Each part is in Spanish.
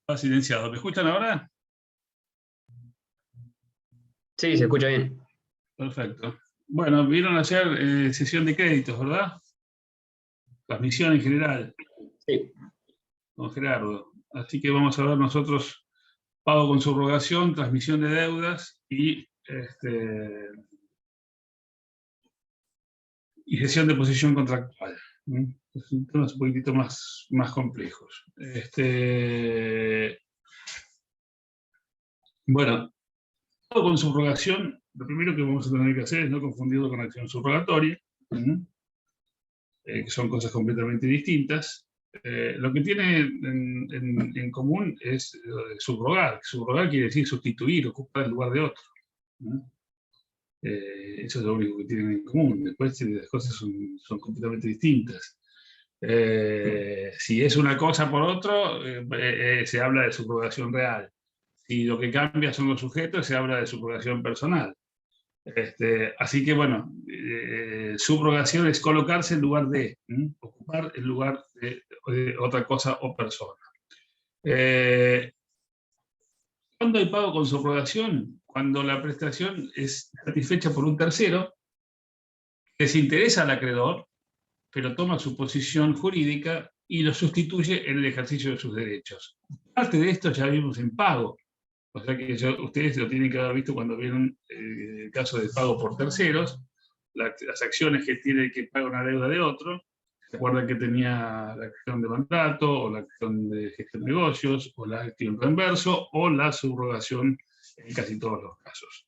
Está silenciado. ¿Me escuchan ahora? Sí, se escucha bien. Perfecto. Bueno, vieron ayer sesión de créditos, ¿verdad? Transmisión en general, Sí. con Gerardo. Así que vamos a ver nosotros pago con subrogación, transmisión de deudas y gestión de posición contractual. Son temas un poquitito más complejos. Bueno, pago con subrogación, lo primero que vamos a tener que hacer es no confundirlo con acción subrogatoria, que son cosas completamente distintas. Lo que tiene en común es subrogar. Subrogar quiere decir sustituir, ocupar el lugar de otro. Eso es lo único que tienen en común. Después las cosas son completamente distintas. Si es una cosa por otro, se habla de subrogación real. Si lo que cambia son los sujetos, se habla de subrogación personal. Así que bueno, subrogación es colocarse en lugar de, ocupar el lugar de otra cosa o persona. ¿Cuándo hay pago con subrogación? Cuando la prestación es satisfecha por un tercero, desinteresa al acreedor, pero toma su posición jurídica y lo sustituye en el ejercicio de sus derechos. Parte de esto ya vimos en pago. O sea que ustedes lo tienen que haber visto cuando vieron el caso de pago por terceros, las acciones que tiene que pagar una deuda de otro. ¿Se acuerdan que tenía la acción de mandato, o la acción de gestión de negocios, o la acción reembolso, o la subrogación en casi todos los casos?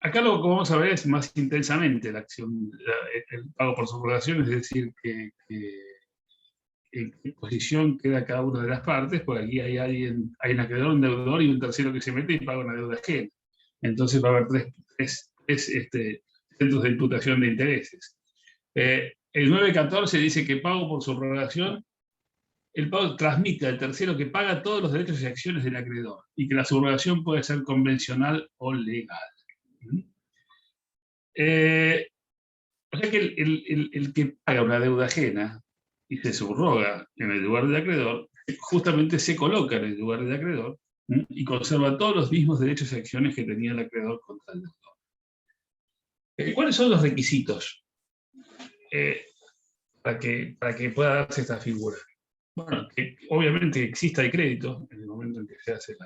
Acá lo que vamos a ver es más intensamente la acción, el pago por subrogación, es decir, en qué posición queda cada una de las partes, porque aquí hay un acreedor, un deudor y un tercero que se mete y paga una deuda ajena. Entonces va a haber tres centros de imputación de intereses. El 914 dice que pago por subrogación, el pago transmite al tercero que paga todos los derechos y acciones del acreedor, y que la subrogación puede ser convencional o legal. O sea que el que paga una deuda ajena y se subroga en el lugar del acreedor, justamente se coloca en el lugar del acreedor y conserva todos los mismos derechos y acciones que tenía el acreedor contra el deudor. ¿Cuáles son los requisitos para que pueda darse esta figura? Bueno, que obviamente exista el crédito en el momento en que se hace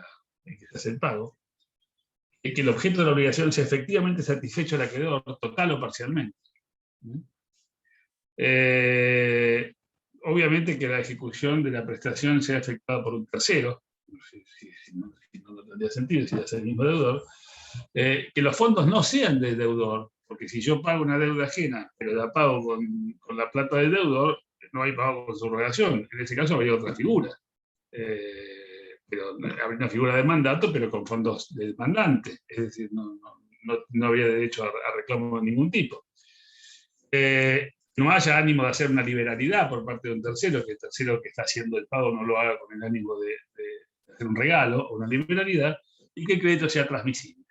el pago, que el objeto de la obligación sea efectivamente satisfecho al acreedor, total o parcialmente. Obviamente que la ejecución de la prestación sea efectuada por un tercero, si no tendría sentido si es el mismo deudor, que los fondos no sean del deudor, porque si yo pago una deuda ajena, pero la pago con la plata del deudor, no hay pago con subrogación. En ese caso habría otra figura. Pero habría una figura de mandato, pero con fondos del mandante. Es decir, no habría derecho a reclamo de ningún tipo. No haya ánimo de hacer una liberalidad por parte de un tercero, que el tercero que está haciendo el pago no lo haga con el ánimo de hacer un regalo o una liberalidad, y que el crédito sea transmisible.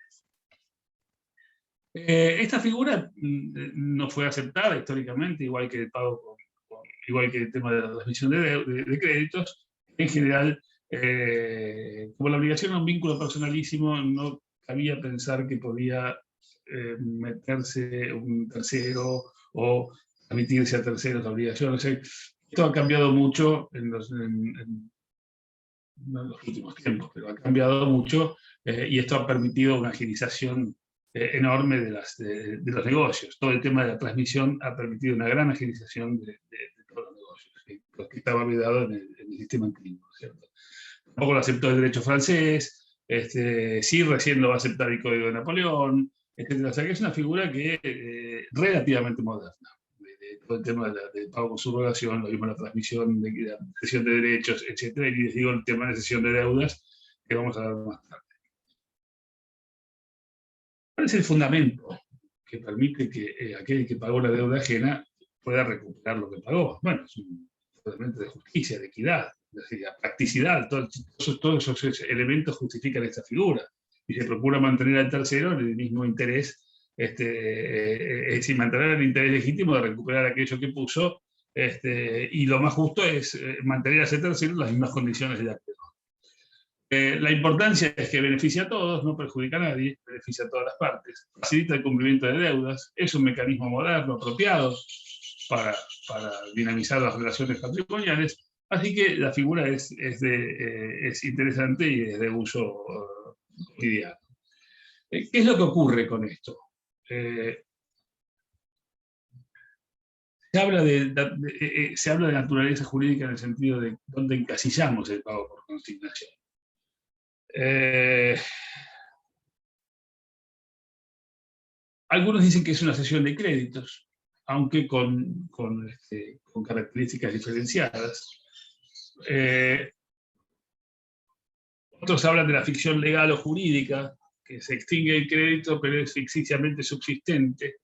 Esta figura no fue aceptada históricamente, igual que el pago igual que el tema de la transmisión de créditos. En general, como la obligación a un vínculo personalísimo, no cabía pensar que podía meterse un tercero o transmitirse a terceros la obligación. O sea, esto ha cambiado mucho en los últimos tiempos, pero ha cambiado mucho y esto ha permitido una agilización enorme de los negocios. Todo el tema de la transmisión ha permitido una gran agilización de todos los negocios, lo que estaba olvidado en el sistema antiguo, ¿cierto? Tampoco lo aceptó el derecho francés, sí recién lo va a aceptar el Código de Napoleón, etc. O sea que es una figura que relativamente moderna. Todo el tema del pago con subrogación, lo mismo la transmisión, de la cesión de derechos, etc. Y les digo el tema de cesión de deudas, que vamos a ver más tarde. ¿Cuál es el fundamento que permite que aquel que pagó la deuda ajena pueda recuperar lo que pagó? Bueno, es un fundamento de justicia, de equidad, de la practicidad. Todos esos elementos justifican esta figura. Y se procura mantener al tercero en el mismo interés, es decir, mantener el interés legítimo de recuperar aquello que puso Y lo más justo es mantener a ese tercero en las mismas condiciones de acreedor. La importancia es que beneficia a todos, no perjudica a nadie, beneficia a todas las partes, facilita el cumplimiento de deudas, es un mecanismo moderno, apropiado para dinamizar las relaciones patrimoniales, así que la figura es interesante y es de uso cotidiano. ¿Qué es lo que ocurre con esto? Se habla de naturaleza jurídica en el sentido de dónde encasillamos el pago por consignación. Algunos dicen que es una cesión de créditos, aunque con características diferenciadas. Otros hablan de la ficción legal o jurídica, que se extingue el crédito, pero es ficticiamente subsistente.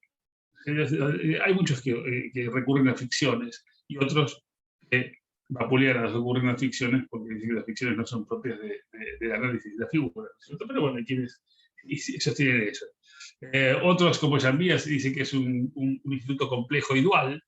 Hay muchos que recurren a ficciones, y otros que vapulean a los que recurren a ficciones, porque dicen que las ficciones no son propias del análisis de la figura, ¿cierto? Pero bueno, hay quienes sostienen eso. Otros, como Jambías, dicen que es un instituto complejo y dual,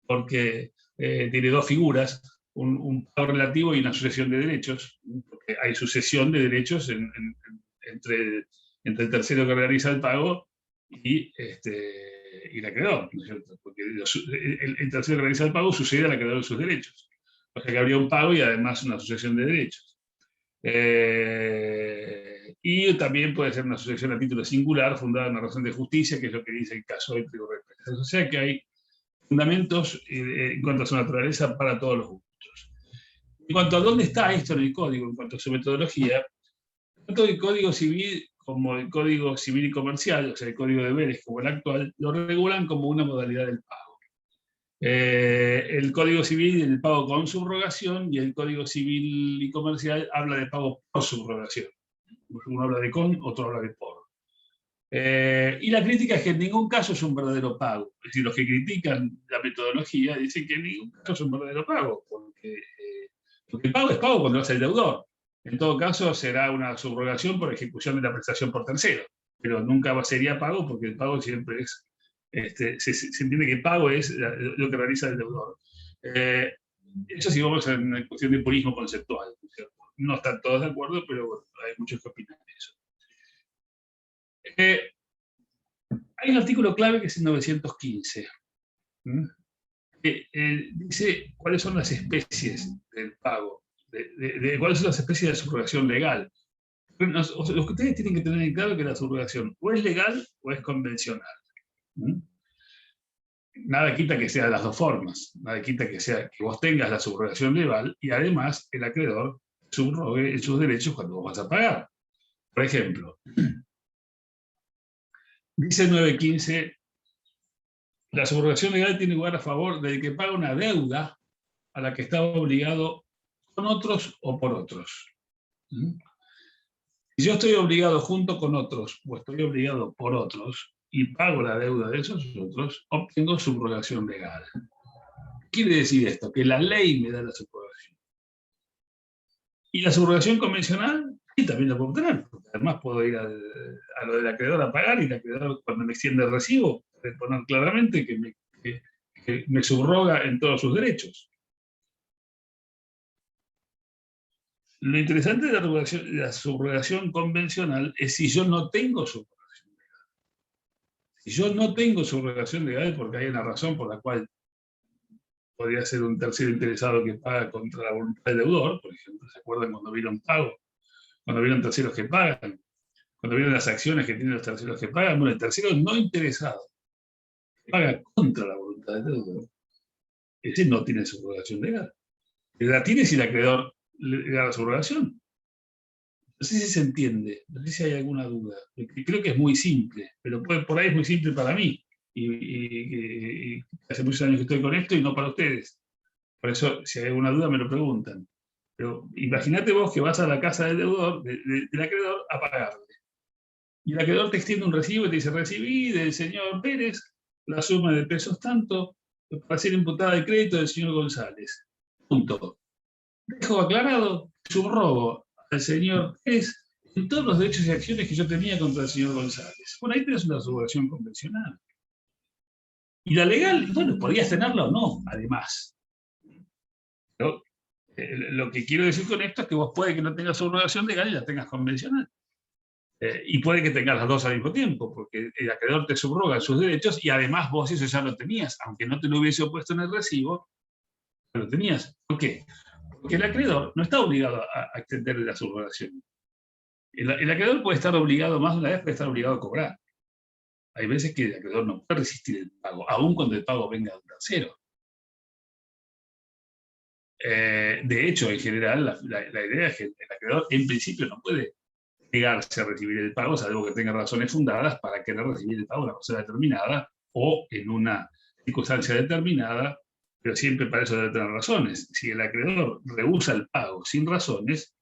porque tiene dos figuras, un pago relativo y una sucesión de derechos, porque hay sucesión de derechos entre el tercero que realiza el pago y el acreedor, ¿no es cierto? Porque el tercero que realiza el pago sucede al acreedor de sus derechos. O sea que habría un pago y además una sucesión de derechos. Y también puede ser una asociación a título singular fundada en una razón de justicia, que es lo que dice el caso de Trigo Represas. O sea que hay fundamentos en cuanto a su naturaleza para todos los gustos. En cuanto a dónde está esto en el código, en cuanto a su metodología, tanto el Código Civil como el Código Civil y Comercial, o sea, el Código de Deberes como el actual, lo regulan como una modalidad del pago. El Código Civil el pago con subrogación y el Código Civil y Comercial habla de pago por subrogación. Uno habla de con, otro habla de por. Y la crítica es que en ningún caso es un verdadero pago. Es decir, los que critican la metodología dicen que en ningún caso es un verdadero pago, porque el pago es pago cuando lo hace el deudor. En todo caso, será una subrogación por ejecución de la prestación por tercero, pero nunca sería pago porque el pago siempre es, se entiende que el pago es lo que realiza el deudor. Eso sí vamos en una cuestión de purismo conceptual, ¿cierto? No están todos de acuerdo, pero bueno, hay muchos que opinan eso. Hay un artículo clave que es el 915, que dice cuáles son las especies del pago, cuáles son las especies de subrogación legal. Los que ustedes tienen que tener en claro que la subrogación o es legal o es convencional. Nada quita que sea de las dos formas, nada quita que vos tengas la subrogación legal y además el acreedor subrogue sus derechos cuando vos vas a pagar. Por ejemplo, dice el 915, la subrogación legal tiene lugar a favor del que paga una deuda a la que estaba obligado con otros o por otros. Si yo estoy obligado junto con otros o estoy obligado por otros y pago la deuda de esos otros, obtengo subrogación legal. ¿Qué quiere decir esto? Que la ley me da la subrogación. Y la subrogación convencional, y también la puedo obtener, porque además puedo ir a lo del acreedor a pagar y el acreedor, cuando me extiende el recibo, puede poner claramente que me subroga en todos sus derechos. Lo interesante de la subrogación convencional es si yo no tengo subrogación legal. Si yo no tengo subrogación legal, porque hay una razón por la cual podría ser un tercero interesado que paga contra la voluntad del deudor, por ejemplo, ¿se acuerdan cuando vieron pago? Cuando vieron terceros que pagan, cuando vieron las acciones que tienen los terceros que pagan, bueno, el tercero no interesado que paga contra la voluntad del deudor, ese no tiene subrogación legal. La tiene si el acreedor le da la subrogación. No sé si se entiende, no sé si hay alguna duda. Creo que es muy simple, pero por ahí es muy simple para mí. Y hace muchos años que estoy con esto y no para ustedes. Por eso, si hay alguna duda, me lo preguntan. Pero imagínate vos que vas a la casa del deudor, del acreedor, a pagarle. Y el acreedor te extiende un recibo y te dice: recibí del señor Pérez la suma de pesos tanto para ser imputada de crédito del señor González. Punto. Dejo aclarado, subrogo al señor Pérez en todos los derechos y acciones que yo tenía contra el señor González. Bueno, ahí tenés una subrogación convencional. Y la legal, bueno, podías tenerla o no, además. Pero, lo que quiero decir con esto es que vos puede que no tengas subrogación legal y la tengas convencional. Y puede que tengas las dos al mismo tiempo, porque el acreedor te subroga sus derechos y además vos eso ya lo tenías, aunque no te lo hubiese puesto en el recibo, lo tenías. ¿Por qué? Porque el acreedor no está obligado a extender la subrogación. El acreedor puede estar obligado, más de una vez puede estar obligado a cobrar. Hay veces que el acreedor no puede resistir el pago, aun cuando el pago venga de un tercero. De hecho, en general, la idea es que el acreedor en principio no puede negarse a recibir el pago, salvo que tenga razones fundadas para querer recibir el pago de una persona determinada o en una circunstancia determinada, pero siempre para eso debe tener razones. Si el acreedor rehúsa el pago sin razones,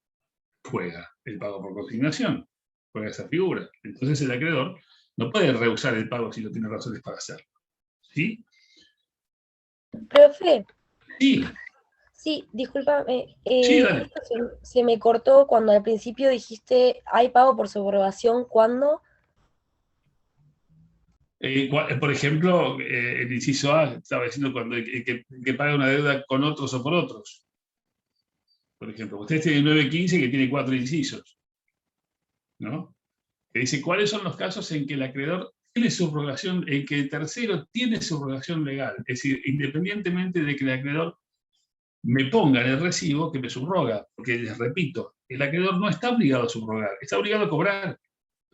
juega el pago por consignación, juega esa figura. Entonces el acreedor no puede rehusar el pago si no tiene razones para hacerlo. ¿Sí? Profe, Sí, sí, discúlpame, sí, dale. esto se me cortó cuando al principio dijiste, hay pago por subrogación, ¿cuándo? Por ejemplo, el inciso A estaba diciendo cuando el que paga una deuda con otros o por otros. Por ejemplo, ustedes tienen 915 que tiene 4 incisos, ¿no? Que dice cuáles son los casos en que el acreedor tiene subrogación, en que el tercero tiene subrogación legal. Es decir, independientemente de que el acreedor me ponga en el recibo que me subroga, porque les repito, el acreedor no está obligado a subrogar, está obligado a cobrar,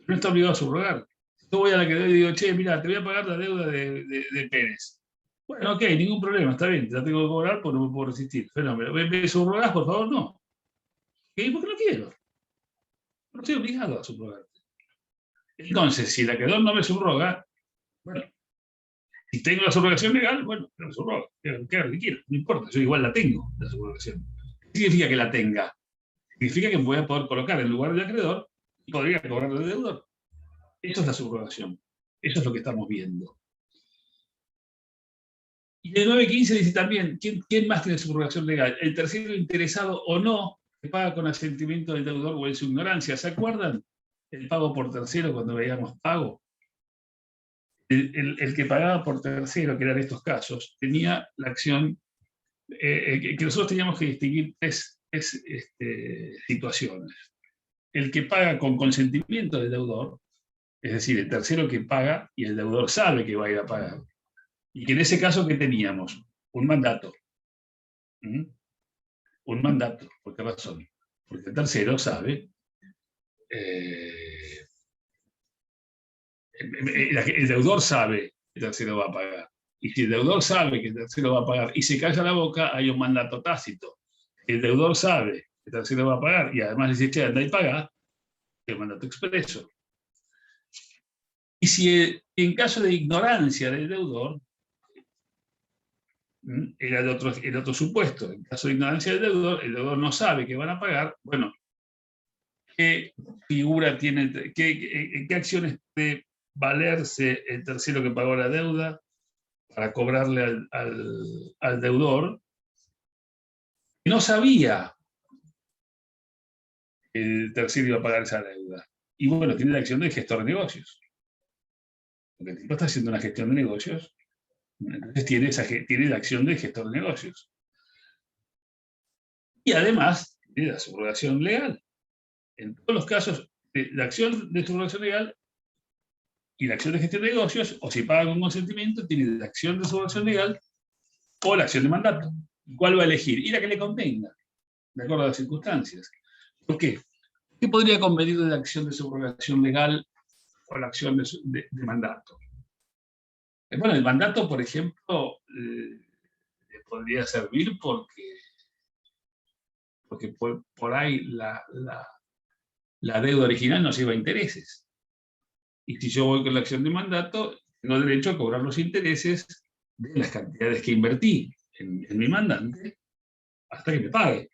no está obligado a subrogar. Yo voy al acreedor y digo, che, mira, te voy a pagar la deuda de Pérez. Bueno, ok, ningún problema, está bien, te la tengo que cobrar porque no me puedo resistir. Fenómeno. ¿Me subrogás, por favor? No. ¿Qué? Porque no quiero. No estoy obligado a subrogar. Entonces, si el acreedor no me subroga, bueno, si tengo la subrogación legal, bueno, me subroga, que haga lo que quiera, no importa, yo igual la tengo, la subrogación. ¿Qué significa que la tenga? Significa que me voy a poder colocar en lugar del acreedor y podría cobrar al deudor. Eso es la subrogación. Eso es lo que estamos viendo. Y el 915 dice también, ¿quién más tiene subrogación legal? El tercero interesado o no, que paga con asentimiento del deudor o en su ignorancia. ¿Se acuerdan? El pago por tercero cuando veíamos pago. El que pagaba por tercero, que eran estos casos, tenía la acción, que nosotros teníamos que distinguir tres situaciones. El que paga con consentimiento del deudor, es decir, el tercero que paga y el deudor sabe que va a ir a pagar. Y que en ese caso, ¿qué teníamos? Un mandato. ¿Mm? Un mandato. ¿Por qué razón? Porque el tercero sabe, el deudor sabe que el tercero va a pagar. Y si el deudor sabe que el tercero va a pagar y se calla la boca, hay un mandato tácito. El deudor sabe que el tercero va a pagar y además le dice, che, anda y paga, el mandato expreso. Y si en caso de ignorancia del deudor, era el otro supuesto, en caso de ignorancia del deudor, el deudor no sabe que van a pagar, bueno, ¿qué figura tiene, qué acciones puede valerse el tercero que pagó la deuda para cobrarle al deudor? No sabía que el tercero iba a pagar esa deuda. Y bueno, tiene la acción de gestor de negocios. Porque el tipo está haciendo una gestión de negocios, entonces tiene la acción de gestor de negocios. Y además, tiene la subrogación legal. En todos los casos, la acción de subrogación legal y la acción de gestión de negocios, o si paga con consentimiento, tiene la acción de subrogación legal o la acción de mandato. ¿Cuál va a elegir? Y la que le convenga, de acuerdo a las circunstancias. ¿Por qué? ¿Qué podría convenir de la acción de subrogación legal o la acción de mandato? Bueno, el mandato, por ejemplo, le podría servir porque por ahí la deuda original no lleva intereses. Y si yo voy con la acción de mandato, tengo derecho a cobrar los intereses de las cantidades que invertí en mi mandante hasta que me pague.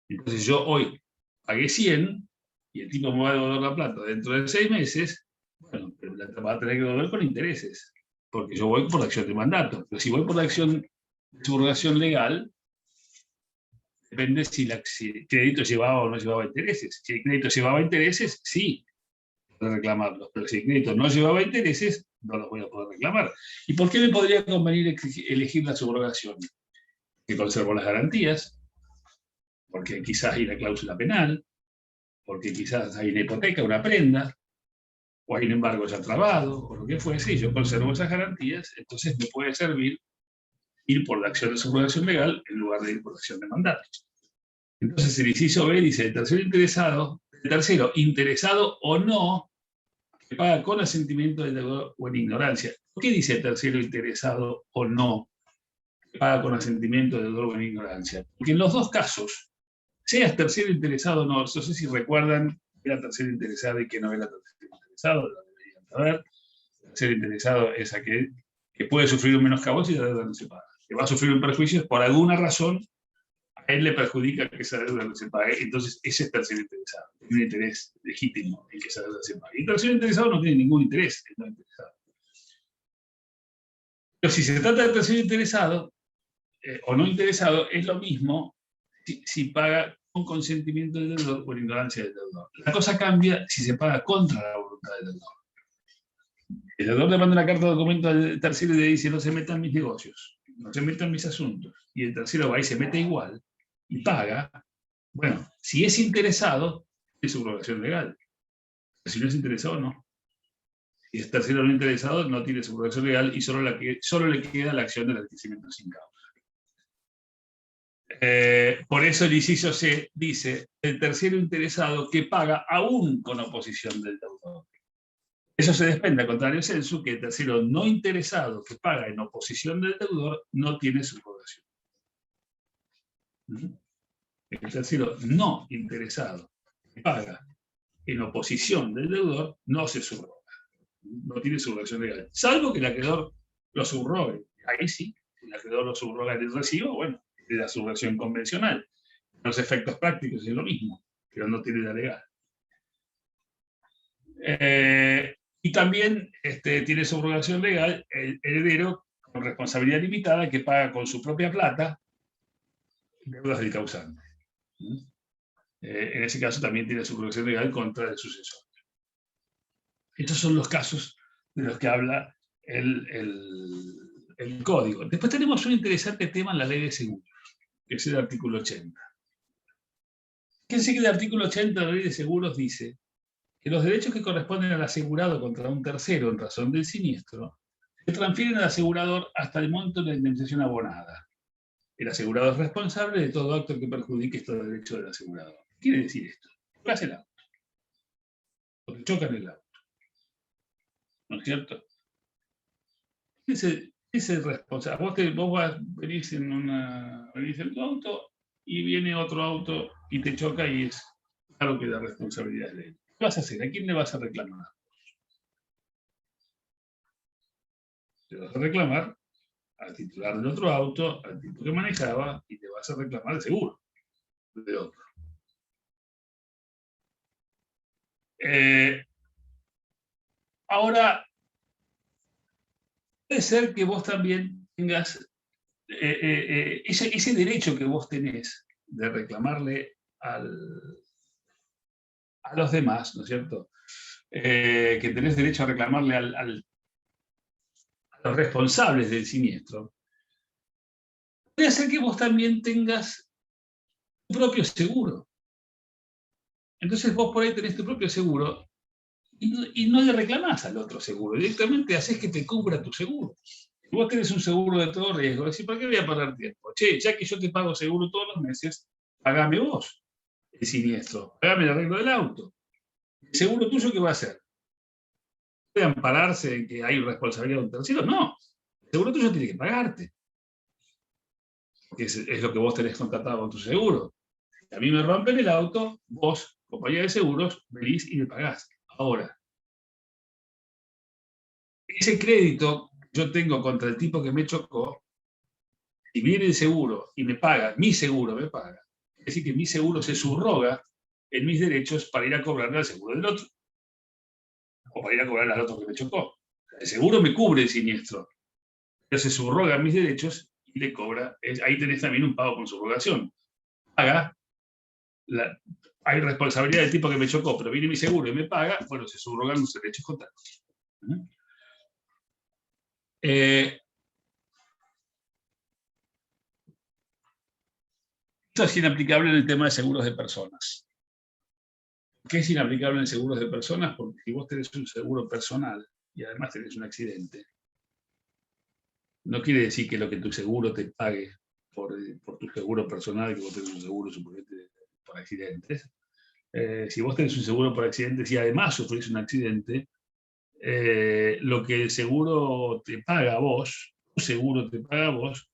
Entonces yo hoy pagué 100 y el tipo me va a devolver la plata dentro de 6 meses, bueno, pero la va a tener que devolver con intereses, porque yo voy por la acción de mandato. Pero si voy por la acción de subrogación legal, depende si el crédito llevaba o no llevaba intereses. Si el crédito llevaba intereses, sí, puede reclamarlo. Pero si el crédito no llevaba intereses, no los voy a poder reclamar. ¿Y por qué me podría convenir elegir la subrogación? Que conservo las garantías, porque quizás hay una cláusula penal, porque quizás hay una hipoteca, una prenda, o hay un embargo ya trabado, o lo que fuese, y yo conservo esas garantías, entonces me puede servir ir por la acción de subrogación legal en lugar de ir por la acción de mandato. Entonces el inciso B dice, el tercero interesado o no, que paga con asentimiento del deudor o en ignorancia. ¿Por qué dice el tercero interesado o no, que paga con asentimiento del deudor o en ignorancia? Porque en los dos casos, seas tercero interesado o no sé si recuerdan que era tercero interesado y que no era tercero interesado, lo deberían saber. El tercero interesado es aquel que puede sufrir un menoscabo si la deuda no se paga. Que va a sufrir un perjuicio por alguna razón, a él le perjudica que esa deuda no se pague, entonces ese es tercero interesado, tiene un interés legítimo en que esa deuda se pague. Y el tercero interesado no tiene ningún interés en no interesado. Pero si se trata de tercero interesado o no interesado, es lo mismo si paga con consentimiento del deudor o en ignorancia del deudor. La cosa cambia si se paga contra la voluntad del deudor. El deudor le manda una carta de documento al tercero y le dice: no se metan en mis negocios, no se metan en mis asuntos. Y el tercero va y se mete igual y paga. Bueno, si es interesado, es subrogación legal. Si no es interesado, no. Si es tercero no interesado, no tiene subrogación legal y solo le queda la acción del enriquecimiento sin causa. Por eso el inciso C dice: el tercero interesado que paga aún con oposición del deudor. Eso se desprende, al contrario sensu, que el tercero no interesado que paga en oposición del deudor no tiene subrogación. El tercero no interesado que paga en oposición del deudor no se subroga. No tiene subrogación legal. Salvo que el acreedor lo subrogue. Ahí sí, si el acreedor lo subroga en el recibo, bueno, es la subrogación convencional. Los efectos prácticos es lo mismo, pero no tiene la legal. Y también tiene subrogación legal el heredero con responsabilidad limitada que paga con su propia plata deudas del causante. En ese caso también tiene subrogación legal contra el sucesor. Estos son los casos de los que habla el código. Después tenemos un interesante tema en la ley de seguros, que es el artículo 80. Fíjense que el artículo 80 de la ley de seguros dice que los derechos que corresponden al asegurado contra un tercero en razón del siniestro se transfieren al asegurador hasta el monto de la indemnización abonada. El asegurado es responsable de todo acto que perjudique estos derechos del asegurador. ¿Qué quiere decir esto? ¿Qué hace el auto? O te chocan el auto. ¿No es cierto? ¿Quién es el responsable? Vos venís en tu auto y viene otro auto y te choca y es claro que la responsabilidad es de él. ¿Qué vas a hacer? ¿A quién le vas a reclamar? Te vas a reclamar al titular del otro auto, al tipo que manejaba, y te vas a reclamar el seguro de otro. Ahora, puede ser que vos también tengas ese derecho que vos tenés de reclamarle a los demás, ¿no es cierto? Que tenés derecho a reclamarle a los responsables del siniestro. Puede ser que vos también tengas tu propio seguro. Entonces vos por ahí tenés tu propio seguro y no le reclamás al otro seguro, directamente haces que te cubra tu seguro. Si vos tenés un seguro de todo riesgo, decís: ¿para qué voy a perder tiempo? Che, ya que yo te pago seguro todos los meses, pagame vos el siniestro, pagame el arreglo del auto. ¿El seguro tuyo qué va a hacer? ¿Puede ampararse en que hay responsabilidad de un tercero? No. El seguro tuyo tiene que pagarte. Porque es lo que vos tenés contratado con tu seguro. Si a mí me rompen el auto, vos, compañía de seguros, venís y me pagás. Ahora, ese crédito que yo tengo contra el tipo que me chocó, si viene el seguro y me paga, mi seguro me paga, es decir, que mi seguro se subroga en mis derechos para ir a cobrarle al seguro del otro. O para ir a cobrarle al otro que me chocó. El seguro me cubre el siniestro, pero se subroga mis derechos y le cobra. Ahí tenés también un pago con subrogación. Paga, hay responsabilidad del tipo que me chocó, pero viene mi seguro y me paga, bueno, se subrogan los derechos contrarios. Esto es inaplicable en el tema de seguros de personas. ¿Por qué es inaplicable en seguros de personas? Porque si vos tenés un seguro personal y además tenés un accidente, no quiere decir que lo que tu seguro te pague por tu seguro personal, que vos tenés un seguro por accidentes. Si vos tenés un seguro por accidentes y además sufrís un accidente, lo que el seguro te paga a vos, tu seguro te paga a vos,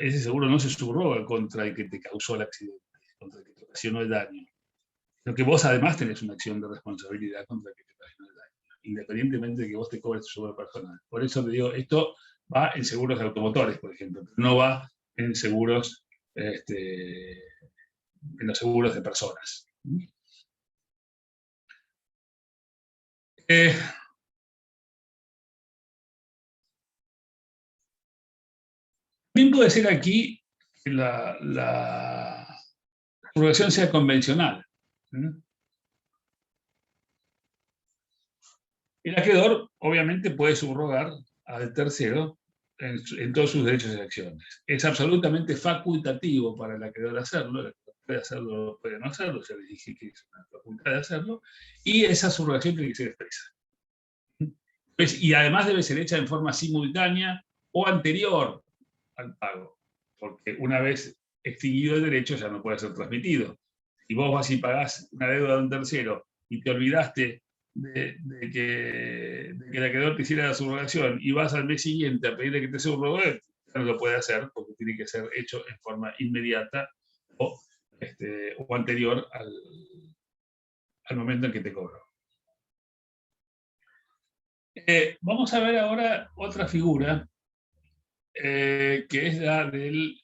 ese seguro no se subroga contra el que te causó el accidente, contra el que te ocasionó el daño. Lo que vos además tenés una acción de responsabilidad contra el que te ocasionó el daño, independientemente de que vos te cobres tu seguro personal. Por eso te digo, esto va en seguros de automotores, por ejemplo, pero no va en seguros, en los seguros de personas. También puede ser aquí que la subrogación sea convencional. El acreedor, obviamente, puede subrogar al tercero en todos sus derechos y acciones. Es absolutamente facultativo para el acreedor hacerlo, puede hacerlo, puede no hacerlo, ya les dije que es una facultad de hacerlo, y esa subrogación tiene que ser expresa. Y además debe ser hecha en forma simultánea o anterior al pago, porque una vez extinguido el derecho ya no puede ser transmitido. Si vos vas y pagás una deuda de un tercero y te olvidaste de que el acreedor te hiciera la subrogación y vas al mes siguiente a pedirle que te subrogue, ya no lo puede hacer porque tiene que ser hecho en forma inmediata o anterior al momento en que te cobró. Vamos a ver ahora otra figura que es la del...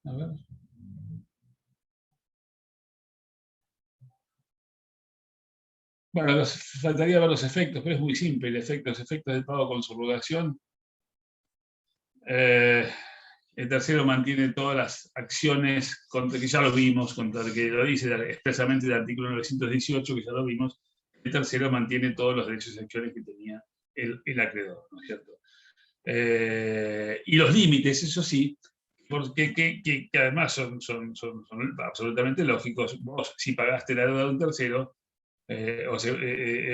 a ver. Bueno, faltaría ver los efectos, pero es muy simple. Los efectos del pago con subrogación. El tercero mantiene todas las acciones, que ya lo vimos, contra el que lo dice expresamente el artículo 918, que ya lo vimos. El tercero mantiene todos los derechos y acciones que tenía el acreedor, ¿no es cierto? Y los límites, eso sí, porque que además son absolutamente lógicos. Vos, si pagaste la deuda de un tercero,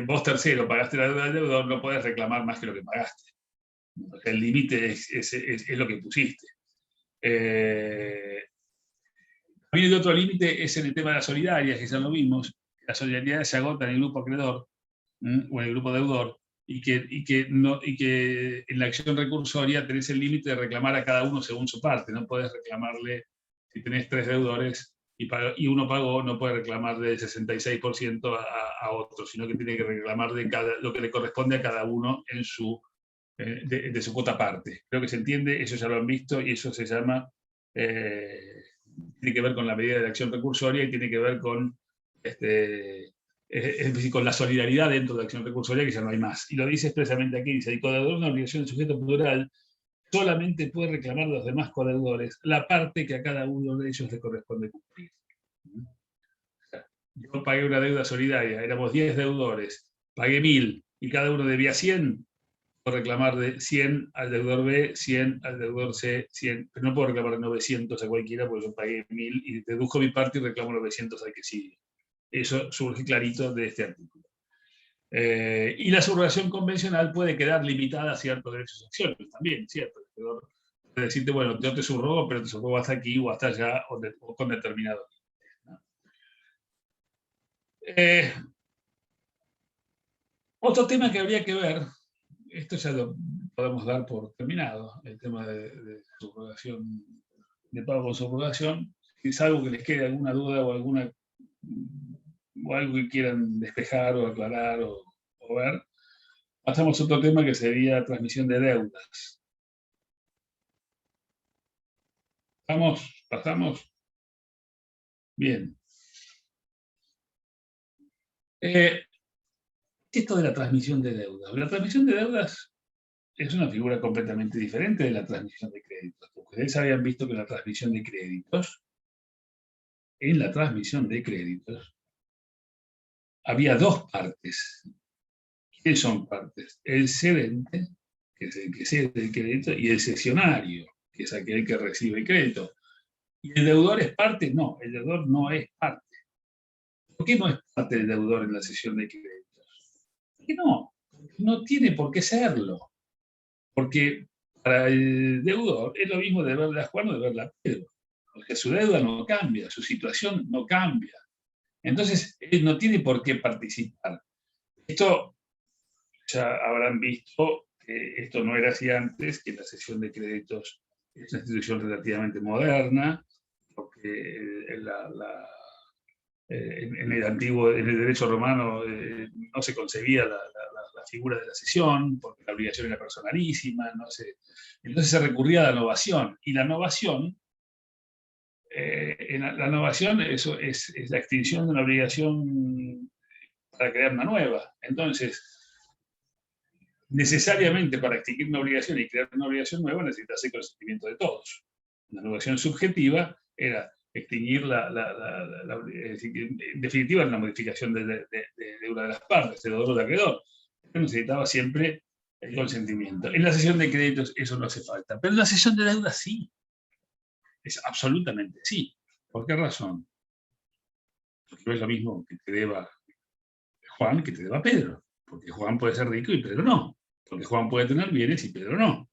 vos tercero pagaste la deuda del deudor, no podés reclamar más que lo que pagaste. O sea, el límite es lo que pusiste. También el otro límite es en el tema de las solidarias, que ya lo vimos. La solidaridad se agota en el grupo acreedor o en el grupo deudor, y que en la acción recursoria tenés el límite de reclamar a cada uno según su parte. No podés reclamarle, si tenés 3 deudores y uno pagó, no puede reclamarle el 66% a otro, sino que tiene que reclamar lo que le corresponde a cada uno en de su cuota parte. Creo que se entiende, eso ya lo han visto, y eso se llama, tiene que ver con la medida de la acción recursoria y tiene que ver con, es decir, con la solidaridad dentro de la acción recursoria, que ya no hay más. Y lo dice expresamente aquí, dice: el codeudor de una obligación de sujeto plural solamente puede reclamar a los demás codeudores la parte que a cada uno de ellos le corresponde cumplir. Yo pagué una deuda solidaria, éramos 10 deudores, pagué 1000 y cada uno debía 100, puedo reclamar de 100 al deudor B, 100 al deudor C, 100, pero no puedo reclamar 900 a cualquiera porque yo pagué 1000 y deduzco mi parte y reclamo 900 al que sigue. Eso surge clarito de este artículo. Y la subrogación convencional puede quedar limitada a ciertos derechos y acciones también, ¿cierto? Puede decirte, bueno, yo te subrogo, pero te subrogo hasta aquí o hasta allá o con determinado. Otro tema que habría que ver, esto ya lo podemos dar por terminado, el tema de subrogación, de pago con subrogación. Si es algo que les quede alguna duda o algo que quieran despejar o aclarar o ver, pasamos a otro tema que sería transmisión de deudas. ¿Pasamos? Bien. Esto de la transmisión de deudas. La transmisión de deudas es una figura completamente diferente de la transmisión de créditos. Ustedes habían visto que en la transmisión de créditos, había dos partes ¿Qué son partes? El cedente, que es el que cede el crédito, y el cesionario, que es aquel que recibe el crédito. ¿Y el deudor es parte? No, el deudor no es parte. ¿Por qué no es parte del deudor en la cesión de créditos? ¿Por qué no? Porque no tiene por qué serlo. Porque para el deudor es lo mismo de verla a Juan o de verla a Pedro. Porque su deuda no cambia, su situación no cambia. Entonces, él no tiene por qué participar. Esto ya habrán visto que esto no era así antes, que la cesión de créditos es una institución relativamente moderna, porque en el antiguo, en el derecho romano, no se concebía la figura de la cesión, porque la obligación era personalísima, entonces se recurría a la novación, y la novación, la novación eso es la extinción de una obligación para crear una nueva. Entonces, necesariamente para extinguir una obligación y crear una obligación nueva necesitase el consentimiento de todos. La novación subjetiva era extinguir en definitiva, la modificación de una de las partes, del deudor o del acreedor. Necesitaba siempre el consentimiento. En la cesión de créditos eso no hace falta, pero en la cesión de deuda sí. Es absolutamente sí. ¿Por qué razón? Porque no es lo mismo que te deba Juan que te deba Pedro. Porque Juan puede ser rico y Pedro no. Porque Juan puede tener bienes y Pedro no.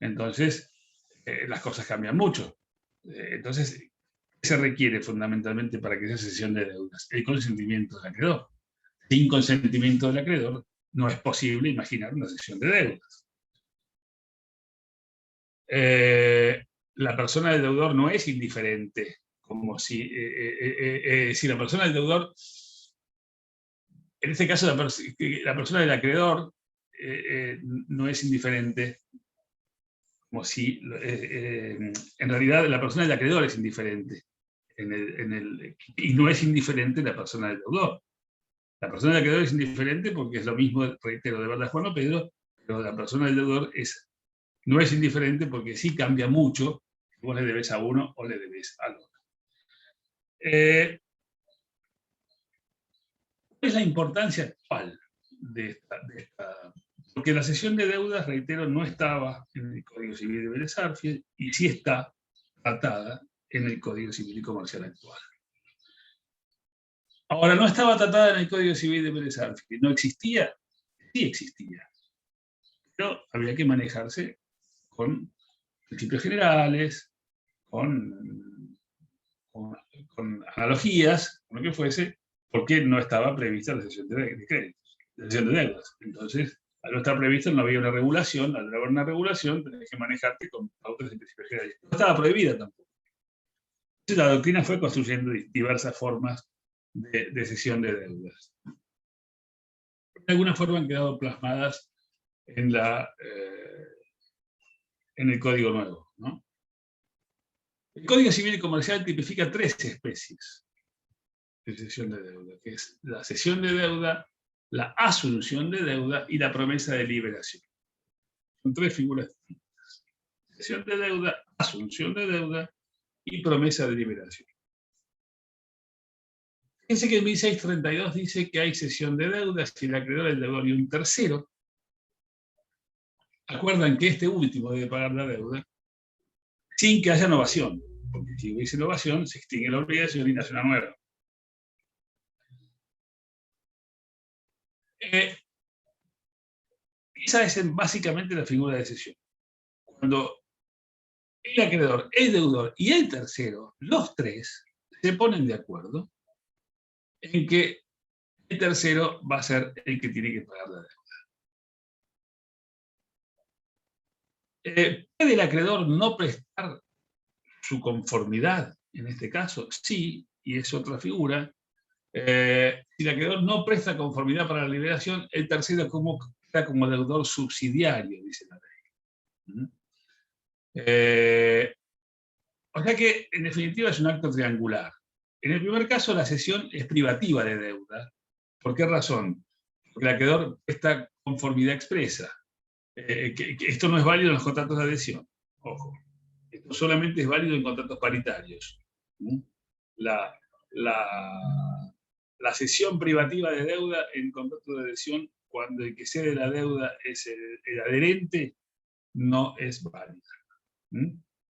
Entonces, las cosas cambian mucho. Entonces, ¿qué se requiere fundamentalmente para que sea cesión de deudas? El consentimiento del acreedor. Sin consentimiento del acreedor, no es posible imaginar una cesión de deudas. La persona del deudor no es indiferente, como si la persona del deudor, en este caso la persona del acreedor no es indiferente, como si en realidad la persona del acreedor es indiferente, y no es indiferente la persona del deudor. La persona del acreedor es indiferente porque es lo mismo, reitero, de verla a Juan o Pedro, pero la persona del deudor no es indiferente porque sí cambia mucho si vos le debes a uno o le debes al otro. ¿Cuál es la importancia actual de esta? Porque la cesión de deudas, reitero, no estaba en el Código Civil de Vélez Arfield y sí está tratada en el Código Civil y Comercial actual. Ahora, no estaba tratada en el Código Civil de Vélez Arfield. ¿No existía? Sí existía. Pero había que manejarse con principios generales, con analogías, con lo que fuese, porque no estaba prevista la cesión de créditos, la cesión de deudas. Entonces, al no estar previsto, no había una regulación. Al no haber una regulación, tenés que manejarte con pautas y principios generales. No estaba prohibida tampoco. Entonces, la doctrina fue construyendo diversas formas de cesión de deudas. De alguna forma han quedado plasmadas en el Código Nuevo, ¿no? El Código Civil y Comercial tipifica 3 especies de cesión de deuda, que es la cesión de deuda, la asunción de deuda y la promesa de liberación. Son 3 figuras distintas. Cesión de deuda, asunción de deuda y promesa de liberación. Fíjense que el 1632 dice que hay cesión de deuda si el acreedor, el deudor y un tercero acuerdan que este último debe pagar la deuda sin que haya novación, porque si hubiese novación se extingue la obligación y nace una nueva. Esa es básicamente la figura de cesión. Cuando el acreedor, el deudor y el tercero, los 3, se ponen de acuerdo en que el tercero va a ser el que tiene que pagar la deuda. ¿Puede el acreedor no prestar su conformidad en este caso? Sí, y es otra figura. Si el acreedor no presta conformidad para la liberación, el tercero está como deudor subsidiario, dice la ley. O sea que, en definitiva, es un acto triangular. En el primer caso, la cesión es privativa de deuda. ¿Por qué razón? Porque el acreedor presta conformidad expresa. Que esto no es válido en los contratos de adhesión. Ojo. Esto solamente es válido en contratos paritarios. La cesión privativa de deuda en contratos de adhesión cuando el que cede la deuda es el adherente, no es válida.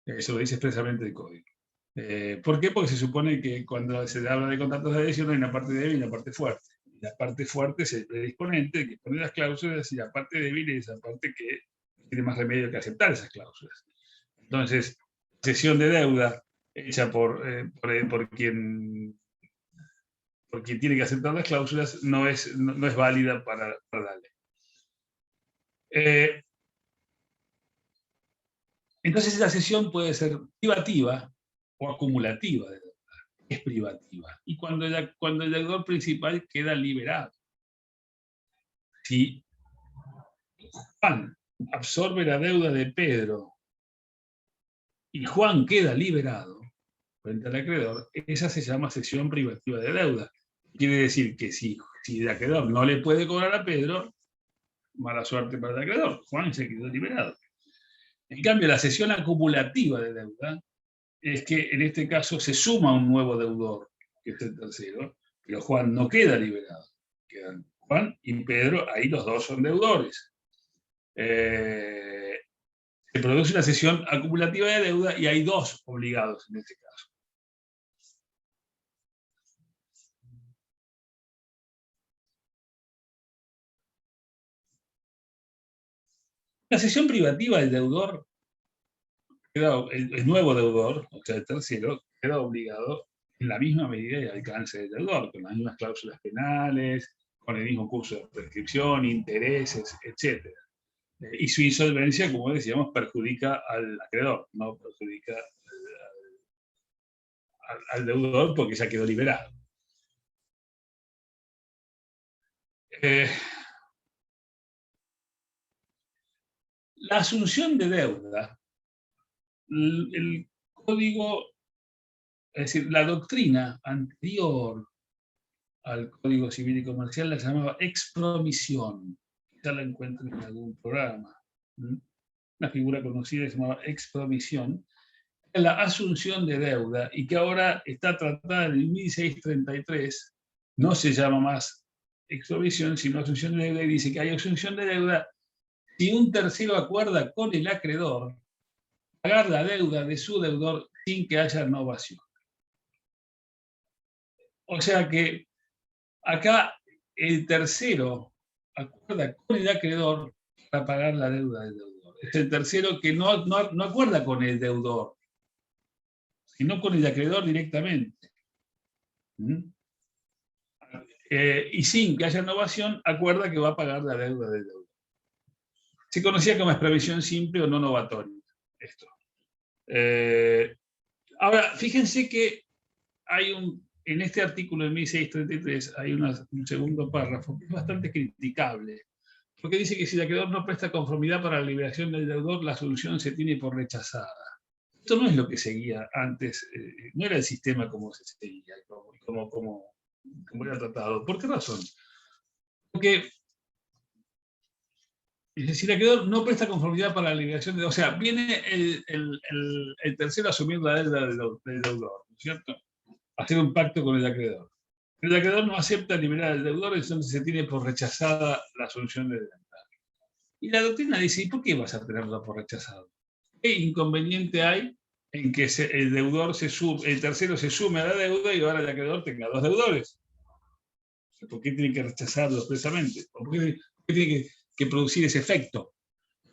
Eso lo dice expresamente el código. ¿Por qué? Porque se supone que cuando se habla de contratos de adhesión hay una parte débil y una parte fuerte. Y la parte fuerte es el predisponente que pone las cláusulas, y la parte débil es esa parte que tiene más remedio que aceptar esas cláusulas. Entonces, cesión de deuda hecha por quien tiene que aceptar las cláusulas no es válida para la ley. Entonces esa cesión puede ser privativa o acumulativa de deuda. Es privativa. Y cuando el deudor principal queda liberado. Si Juan absorbe la deuda de Pedro y Juan queda liberado frente al acreedor, esa se llama cesión privativa de deuda. Quiere decir que si el acreedor no le puede cobrar a Pedro, mala suerte para el acreedor, Juan se quedó liberado. En cambio, la cesión acumulativa de deuda es que en este caso se suma un nuevo deudor, que es el tercero, pero Juan no queda liberado. Quedan Juan y Pedro, ahí los dos son deudores. Se produce una cesión acumulativa de deuda y hay dos obligados en este caso. La cesión privativa del deudor, el nuevo deudor, o sea, el tercero, queda obligado en la misma medida y alcance del deudor, con las mismas cláusulas penales, con el mismo curso de prescripción, intereses, etc. Y su insolvencia, como decíamos, perjudica al acreedor, no perjudica al deudor porque ya quedó liberado. La asunción de deuda, el código, es decir, la doctrina anterior al Código Civil y Comercial la llamaba expromisión. Ya la encuentro en algún programa. Una figura conocida que se llamaba expromisión. La asunción de deuda, y que ahora está tratada en el 1633, no se llama más expromisión, sino asunción de deuda, y dice que hay asunción de deuda si un tercero acuerda con el acreedor pagar la deuda de su deudor sin que haya novación. O sea que acá el tercero acuerda con el acreedor para pagar la deuda del deudor. Es el tercero que no acuerda con el deudor, sino con el acreedor directamente. Y sin que haya novación, acuerda que va a pagar la deuda del deudor. Se conocía como expromisión simple o no novatoria. Esto. Ahora, fíjense que hay en este artículo de 1633 hay un segundo párrafo que es bastante criticable, porque dice que si el acreedor no presta conformidad para la liberación del deudor, la solución se tiene por rechazada. Esto no es lo que seguía antes, no era el sistema como se seguía, como era tratado. ¿Por qué razón? Porque si el acreedor no presta conformidad para la liberación del deudor, o sea, viene el tercero asumiendo la deuda del deudor, ¿no es cierto? Hacer un pacto con el acreedor. El acreedor no acepta liberar al deudor, entonces se tiene por rechazada la solución de deuda. Y la doctrina dice, ¿y por qué vas a tenerlo por rechazado? ¿Qué inconveniente hay en que el tercero se sume a la deuda y ahora el acreedor tenga dos deudores? ¿Por qué tiene que rechazarlo expresamente? ¿Por qué tiene que producir ese efecto?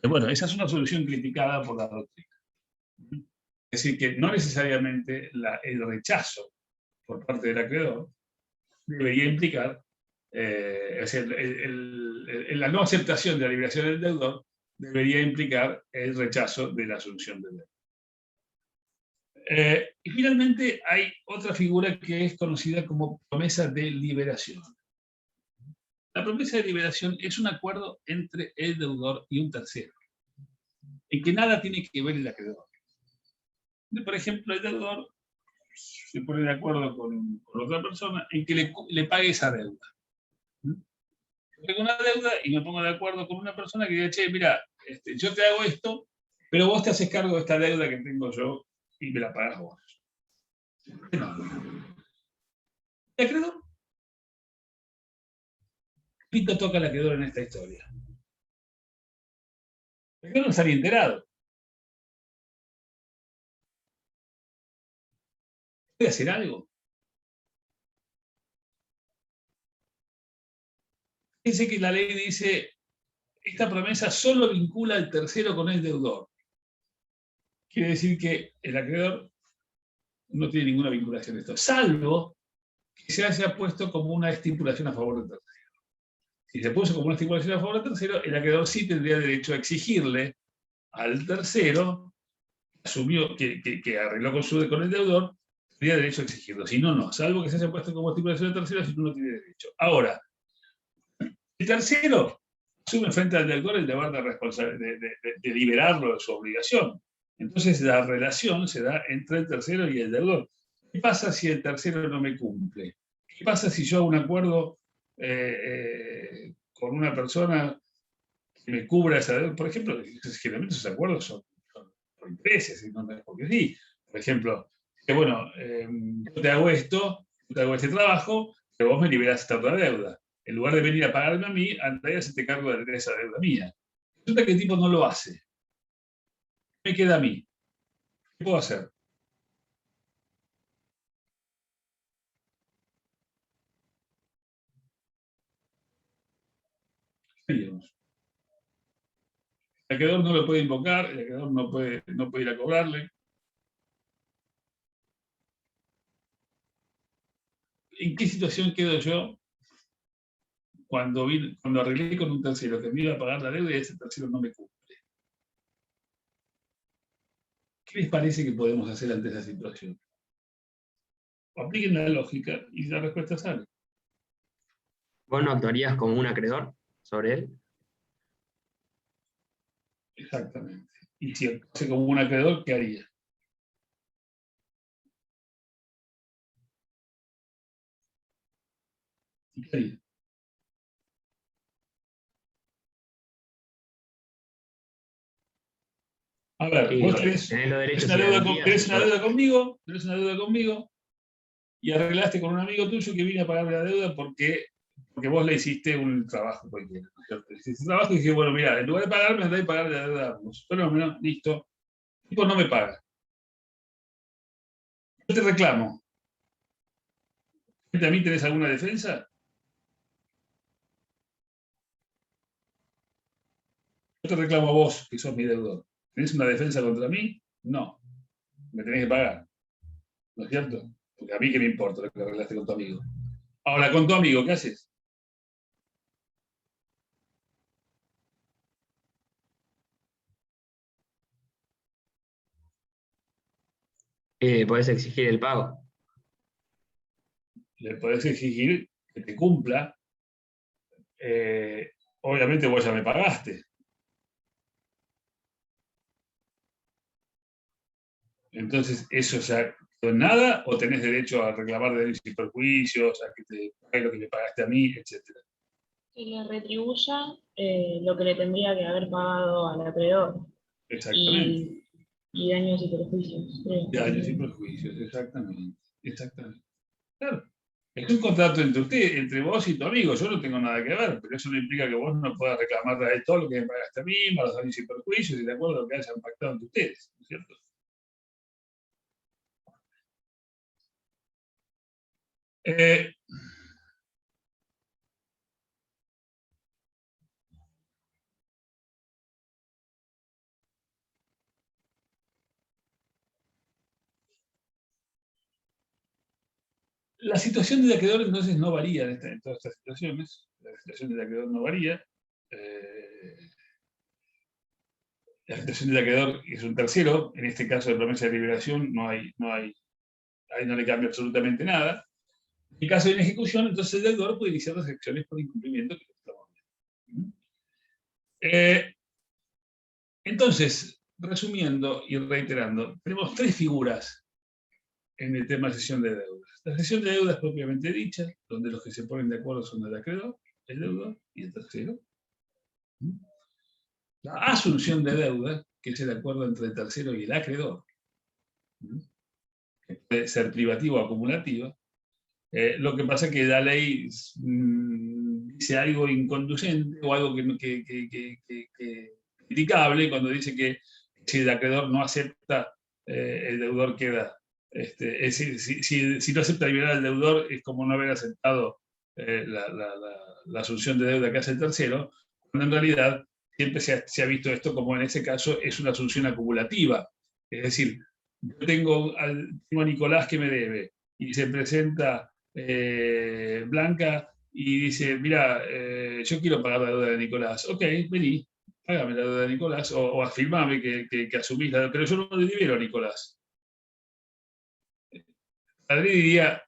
Bueno, esa es una solución criticada por la doctrina. Es decir, que no necesariamente el rechazo por parte del acreedor debería implicar, la no aceptación de la liberación del deudor debería implicar el rechazo de la asunción del deudor. Y finalmente hay otra figura que es conocida como promesa de liberación. La promesa de liberación es un acuerdo entre el deudor y un tercero, en que nada tiene que ver el acreedor. Por ejemplo, el deudor se pone de acuerdo con otra persona en que le pague esa deuda. Yo tengo una deuda y me pongo de acuerdo con una persona que dice, che, mira, yo te hago esto, pero vos te haces cargo de esta deuda que tengo yo y me la pagás vos. No. ¿El acreedor? pito toca el acreedor en esta historia? El acreedor no estaría enterado. ¿Puede hacer algo? Fíjense que la ley dice, esta promesa solo vincula al tercero con el deudor. Quiere decir que el acreedor no tiene ninguna vinculación de esto, salvo que se haya puesto como una estipulación a favor del tercero. Si se puso como una estipulación a favor del tercero, el acreedor sí tendría derecho a exigirle al tercero, asumió que arregló con el deudor, tendría derecho a exigirlo. Si no, no. Salvo que se haya puesto como estipulación del tercero, si no tiene derecho. Ahora, el tercero asume frente al deudor el deber de liberarlo de su obligación. Entonces la relación se da entre el tercero y el deudor. ¿Qué pasa si el tercero no me cumple? ¿Qué pasa si yo hago un acuerdo con una persona que me cubra esa deuda? Por ejemplo, generalmente esos acuerdos son por intereses, no es porque sí. Por ejemplo, que bueno, yo te hago esto, yo te hago este trabajo, pero vos me liberás esta otra deuda. En lugar de venir a pagarme a mí, anda y hacete cargo de esa deuda mía. Resulta que el tipo no lo hace. ¿Qué me queda a mí? ¿Qué puedo hacer? El acreedor no lo puede invocar, el acreedor no puede ir a cobrarle. ¿En qué situación quedo yo cuando arreglé con un tercero que me iba a pagar la deuda y ese tercero no me cumple? ¿Qué les parece que podemos hacer ante esa situación? Apliquen la lógica y la respuesta sale. ¿Vos no actuarías como un acreedor sobre él? Exactamente. Y si actuase como un acreedor, ¿qué haría? ¿Qué haría? A ver, Y vos tenés tenés los derechos una y deuda, garantías. tenés una deuda conmigo y arreglaste con un amigo tuyo que vino a pagarme la deuda porque vos le hiciste un trabajo cualquiera. Le hiciste un trabajo y dije, bueno, mira, en lugar de pagarme, andá y pagarle la deuda a vos. Fenómeno, listo. El tipo no me paga. Yo te reclamo. ¿Frente a mí tenés alguna defensa? Yo te reclamo a vos, que sos mi deudor. ¿Tenés una defensa contra mí? No. Me tenés que pagar. ¿No es cierto? Porque a mí qué me importa lo que arreglaste con tu amigo. Ahora, con tu amigo, ¿qué haces? Podés exigir el pago. Le podés exigir que te cumpla. Obviamente vos ya me pagaste. Entonces, ¿eso ya quedó en nada? ¿O tenés derecho a reclamar daños y perjuicios, a que te pague lo que me pagaste a mí, etcétera? Que le retribuya lo que le tendría que haber pagado al acreedor Exactamente. y daños y perjuicios. Daños y perjuicios, exactamente. Exactamente. Claro. Es un contrato entre vos y tu amigo. Yo no tengo nada que ver, pero eso no implica que vos no puedas reclamarle a él todo lo que me pagaste a mí, más los daños y perjuicios, y de acuerdo a lo que hayan pactado entre ustedes, ¿no es cierto? Eh, La situación del acreedor entonces no varía en todas estas situaciones. La situación del acreedor no varía. La situación del acreedor es un tercero. En este caso de promesa de liberación ahí no le cambia absolutamente nada. En el caso de una ejecución, entonces el deudor puede iniciar las acciones por incumplimiento que estamos viendo. Entonces, resumiendo y reiterando, tenemos tres figuras en el tema de cesión de deudas. La cesión de deudas propiamente dicha, donde los que se ponen de acuerdo son el acreedor, el deudor y el tercero. La asunción de deuda, que es el acuerdo entre el tercero y el acreedor, que puede ser privativa o acumulativa. Lo que pasa es que la ley dice dice algo inconducente o algo criticable cuando dice que si el acreedor no acepta, el deudor queda. Es decir, si no acepta liberar al deudor, es como no haber aceptado la asunción de deuda que hace el tercero, cuando en realidad siempre se ha visto esto como en ese caso es una asunción acumulativa. Es decir, yo tengo a Nicolás que me debe y se presenta Blanca y dice, mira, yo quiero pagar la deuda de Nicolás. Ok, vení, págame la deuda de Nicolás o afirmame que asumís la deuda, pero yo no le libero a Nicolás. Madrid diría,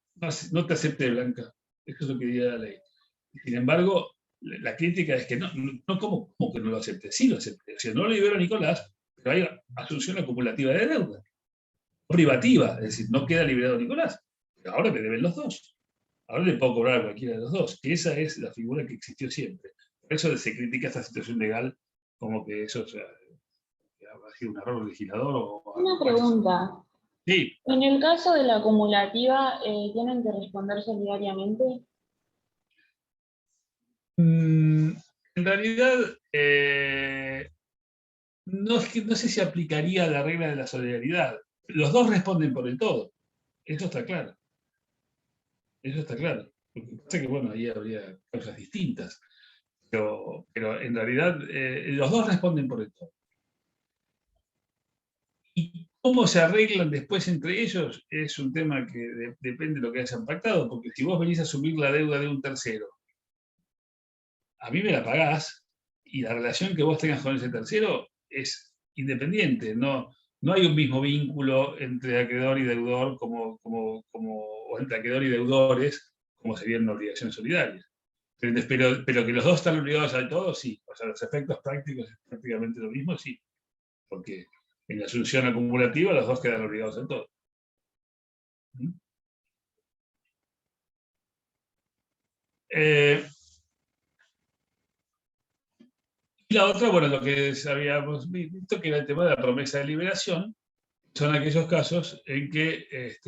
no te acepté, Blanca. Eso es lo que diría la ley. Sin embargo, la crítica es que no ¿cómo que no lo acepté? Sí lo acepté. O sea, no lo libero a Nicolás, pero hay asunción acumulativa de deuda. Privativa, es decir, no queda liberado Nicolás. Pero ahora me deben los dos. Ahora le puedo cobrar a cualquiera de los dos. Que esa es la figura que existió siempre. Por eso se critica esta situación legal como que eso, o sea, que ha sido un error legislador. Una pregunta. Sí. En el caso de la acumulativa, ¿tienen que responder solidariamente? En realidad, no sé si aplicaría la regla de la solidaridad. Los dos responden por el todo. Eso está claro. Eso está claro. Lo que pasa es que, bueno, ahí habría causas distintas. Pero en realidad, los dos responden por el todo. Y cómo se arreglan después entre ellos es un tema que depende de lo que hayan pactado, porque si vos venís a asumir la deuda de un tercero, a mí me la pagás, y la relación que vos tengas con ese tercero es independiente, no hay un mismo vínculo entre acreedor y deudor o entre acreedor y deudores, como sería una obligación solidaria. Pero que los dos están obligados al todo, sí. O sea, los efectos prácticos es prácticamente lo mismo, sí. Porque en la asunción acumulativa los dos quedan obligados al todo. Y la otra, bueno, lo que habíamos visto, que era el tema de la promesa de liberación, son aquellos casos en que es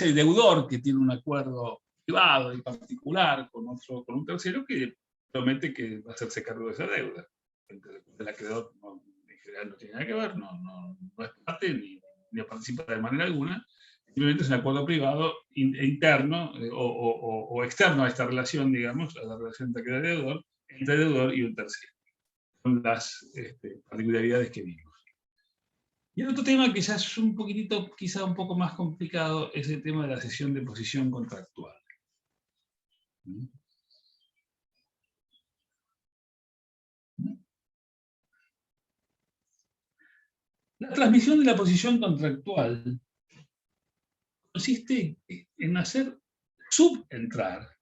el deudor que tiene un acuerdo privado y particular con un tercero que promete que va a hacerse cargo de esa deuda. El acreedor en general no tiene nada que ver, no es parte ni participa de manera alguna. Simplemente es un acuerdo privado interno o externo a esta relación, digamos, a la relación entre deudor y un tercero. Son las particularidades que vimos. Y el otro tema que ya es un poquitito, quizá un poco más complicado, es el tema de la cesión de posición contractual. La transmisión de la posición contractual consiste en hacer subentrar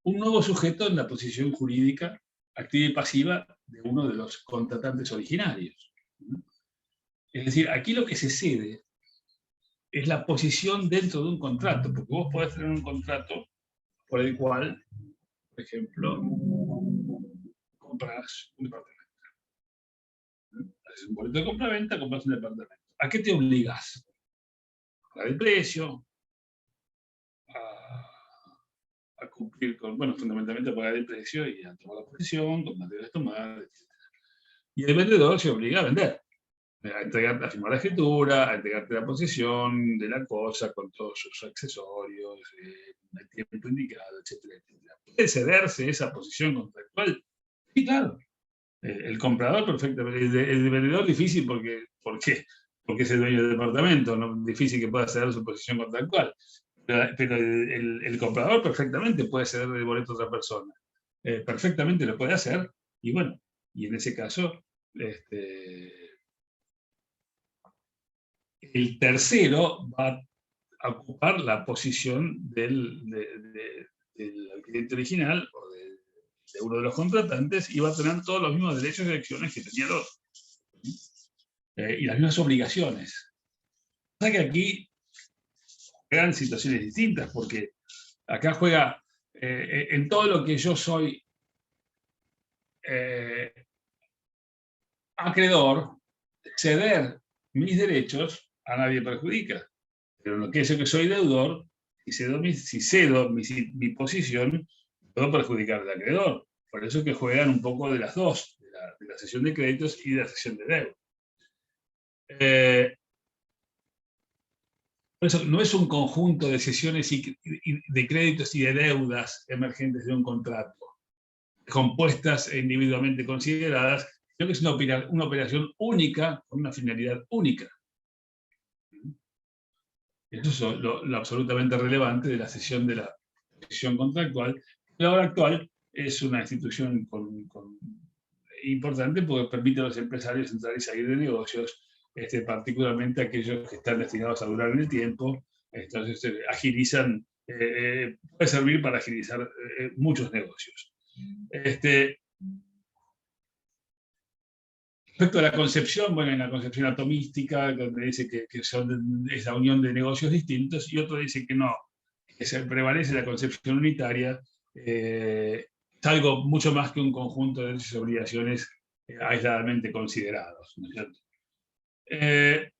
un nuevo sujeto en la posición jurídica activa y pasiva de uno de los contratantes originarios. Es decir, aquí lo que se cede es la posición dentro de un contrato, porque vos podés tener un contrato por el cual, por ejemplo, compras un departamento. Haces un boleto de compra-venta, compras un departamento. ¿A qué te obligás? A pagar el precio, a cumplir con, bueno, fundamentalmente a pagar el precio y a tomar la posesión, con materiales tomadas, etc. Y el vendedor se obliga a vender, a firmar la escritura, a entregarte la posesión de la cosa con todos sus accesorios, el tiempo indicado, etcétera, etcétera. ¿Puede cederse esa posición contractual? Sí, claro. El comprador perfectamente, el vendedor difícil porque es el dueño del departamento, ¿no? Difícil que pueda ceder su posición contractual. Pero el comprador perfectamente puede ceder el boleto a otra persona. Perfectamente lo puede hacer, y bueno, y en ese caso, el tercero va a ocupar la posición del cliente original o de uno de los contratantes y va a tener todos los mismos derechos y acciones que tenía el otro. Y las mismas obligaciones. O sea que aquí juegan situaciones distintas, porque acá juega en todo lo que yo soy acreedor, ceder mis derechos a nadie perjudica. Pero en lo que es yo que soy deudor, si cedo mi posición, puedo perjudicar al acreedor. Por eso que juegan un poco de las dos, de la cesión de créditos y de la cesión de deuda. Por eso no es un conjunto de cesiones y de créditos y de deudas emergentes de un contrato, compuestas e individualmente consideradas, sino que es una operación única, con una finalidad única. Eso es lo absolutamente relevante de la cesión de la posición contractual. La obra actual es una institución importante porque permite a los empresarios entrar y salir de negocios, particularmente aquellos que están destinados a durar en el tiempo. Entonces agilizan, puede servir para agilizar muchos negocios. Respecto a la concepción, bueno, en la concepción atomística, donde dice que es la unión de negocios distintos, y otro dice que no, que prevalece la concepción unitaria, es algo mucho más que un conjunto de derechos y obligaciones aisladamente considerados, ¿no es cierto? El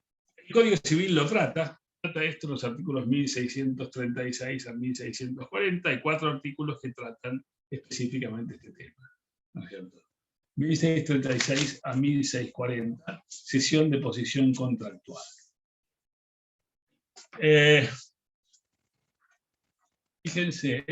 Código Civil lo trata esto en los artículos 1636 a 1640, hay 4 artículos que tratan específicamente este tema, ¿no es cierto? 1636 a 1640, cesión de posición contractual. Fíjense,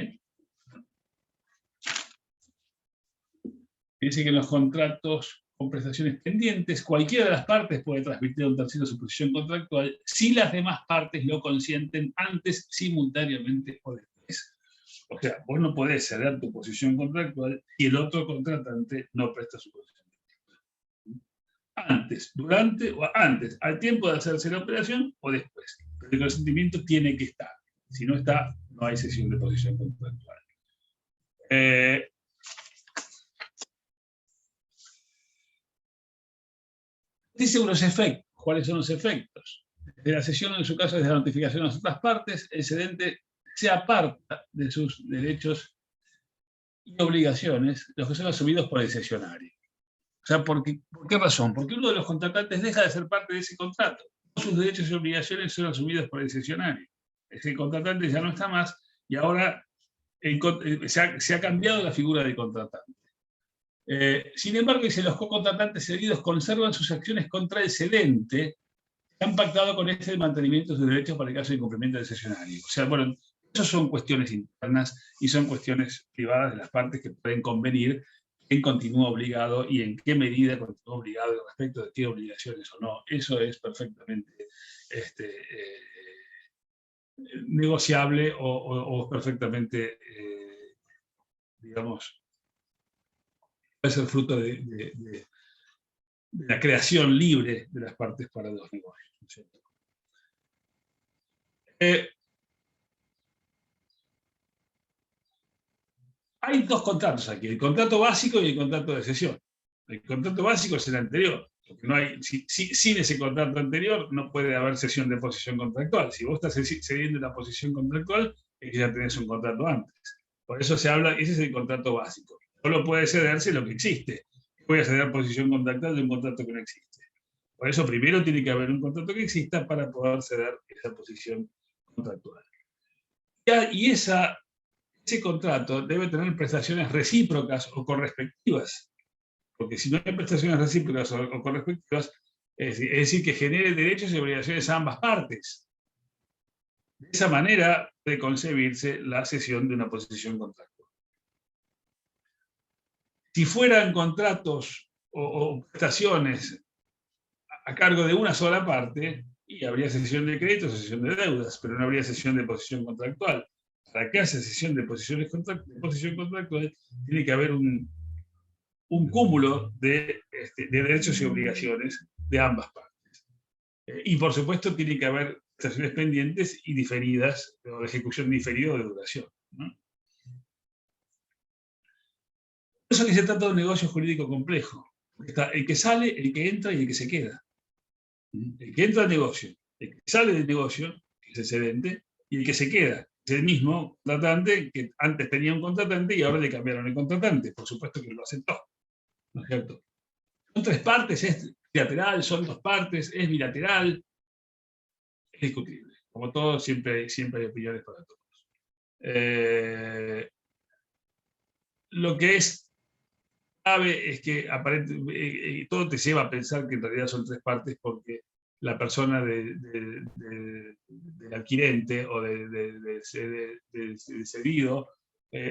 dice que en los contratos con prestaciones pendientes, cualquiera de las partes puede transmitir a un tercero su posición contractual si las demás partes lo consienten antes, simultáneamente o después. O sea, vos no podés ceder tu posición contractual si el otro contratante no presta su posición contractual. Antes, durante o antes, al tiempo de hacerse la operación o después. Pero el consentimiento tiene que estar. Si no está, no hay cesión de posición contractual. Dice unos efectos. ¿Cuáles son los efectos? De la cesión, en su caso, de la notificación a las otras partes, el cedente se aparta de sus derechos y obligaciones, los que son asumidos por el cesionario. O sea, ¿por qué razón? Porque uno de los contratantes deja de ser parte de ese contrato. Sus derechos y obligaciones son asumidos por el cesionario. Ese contratante ya no está más y ahora se ha cambiado la figura del contratante. Sin embargo, dice, los co-contratantes cedidos conservan sus acciones contra el cedente que han pactado con este el mantenimiento de sus derechos para el caso de incumplimiento del cesionario. O sea, bueno, esas son cuestiones internas y son cuestiones privadas de las partes que pueden convenir quién continúa obligado y en qué medida continúa obligado y respecto de qué obligaciones o no. Eso es perfectamente negociable o perfectamente, digamos, puede ser fruto de la creación libre de las partes para los negocios, ¿no es cierto? Hay 2 contratos aquí, el contrato básico y el contrato de cesión. El contrato básico es el anterior, porque no hay, sin ese contrato anterior no puede haber cesión de posición contractual. Si vos estás cediendo la posición contractual, es que ya tenés un contrato antes. Por eso se habla, ese es el contrato básico. Solo puede cederse lo que existe. Voy a ceder posición contractual de un contrato que no existe. Por eso primero tiene que haber un contrato que exista para poder ceder esa posición contractual. Y ese contrato debe tener prestaciones recíprocas o correspectivas, porque si no hay prestaciones recíprocas o correspectivas, es decir, que genere derechos y obligaciones a ambas partes. De esa manera puede concebirse la cesión de una posición contractual. Si fueran contratos o prestaciones a cargo de una sola parte, y habría cesión de créditos o cesión de deudas, pero no habría cesión de posición contractual. Para que haya cesión de posición contractual, tiene que haber un cúmulo de derechos y obligaciones de ambas partes. Y por supuesto tiene que haber prestaciones pendientes y diferidas, o de ejecución diferida o de duración, ¿no? Por eso que se trata de un negocio jurídico complejo. Está el que sale, el que entra y el que se queda. El que entra al negocio, el que sale del negocio, que es el cedente, y el que se queda, es el mismo contratante que antes tenía un contratante y ahora le cambiaron el contratante. Por supuesto que lo aceptó, ¿no es cierto? Son 3 partes bilateral, son dos partes, es bilateral, es discutible. Como todo, siempre hay opiniones para todos. Lo que es clave es que todo te lleva a pensar que en realidad son tres partes, porque la persona del adquirente o del cedido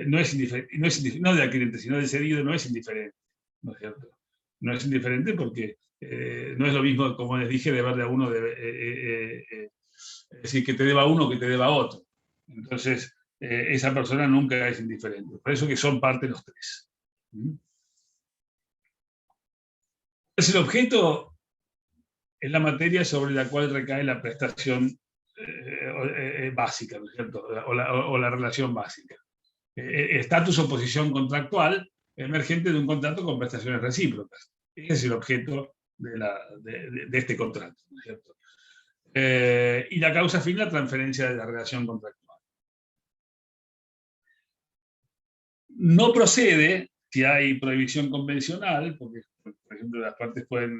no es indiferente, no del adquirente, sino del cedido, no es indiferente, ¿no es cierto? No es indiferente porque no es lo mismo, como les dije, deberle a uno, es decir, que te deba uno que te deba otro. Entonces, esa persona nunca es indiferente. Por eso que son parte los tres. Es el objeto, es la materia sobre la cual recae la prestación básica, ¿no es cierto? O la relación básica. Estatus o posición contractual emergente de un contrato con prestaciones recíprocas. Ese es el objeto de este contrato, ¿no es cierto? Y la causa fin, la transferencia de la relación contractual. No procede si hay prohibición convencional, porque, por ejemplo, las partes puede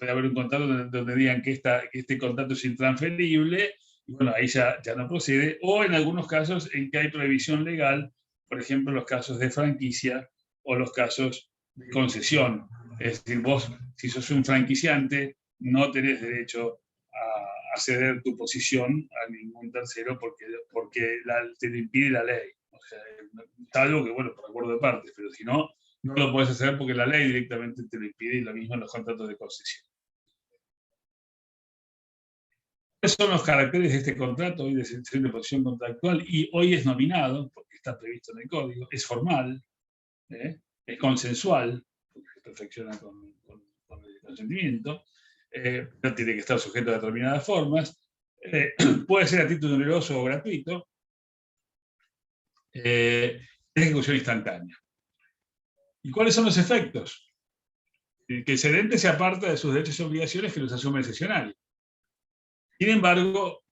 haber un contrato donde digan que este contrato es intransferible, y bueno, ahí ya no procede, o en algunos casos en que hay prohibición legal, por ejemplo, los casos de franquicia o los casos de concesión. Es decir, vos, si sos un franquiciante, no tenés derecho a ceder tu posición a ningún tercero porque te lo impide la ley. O sea, es algo que, bueno, por acuerdo de partes, pero si no, no lo puedes hacer porque la ley directamente te lo impide, y lo mismo en los contratos de concesión. ¿Cuáles son los caracteres de este contrato hoy de cesión de posición contractual? Y hoy es nominado, porque está previsto en el código, es formal, es consensual, porque se perfecciona con el consentimiento, no tiene que estar sujeto a determinadas formas, puede ser a título oneroso o gratuito, es ejecución instantánea. ¿Y cuáles son los efectos? Que el cedente se aparta de sus derechos y obligaciones que los asume el cesionario. Sin embargo,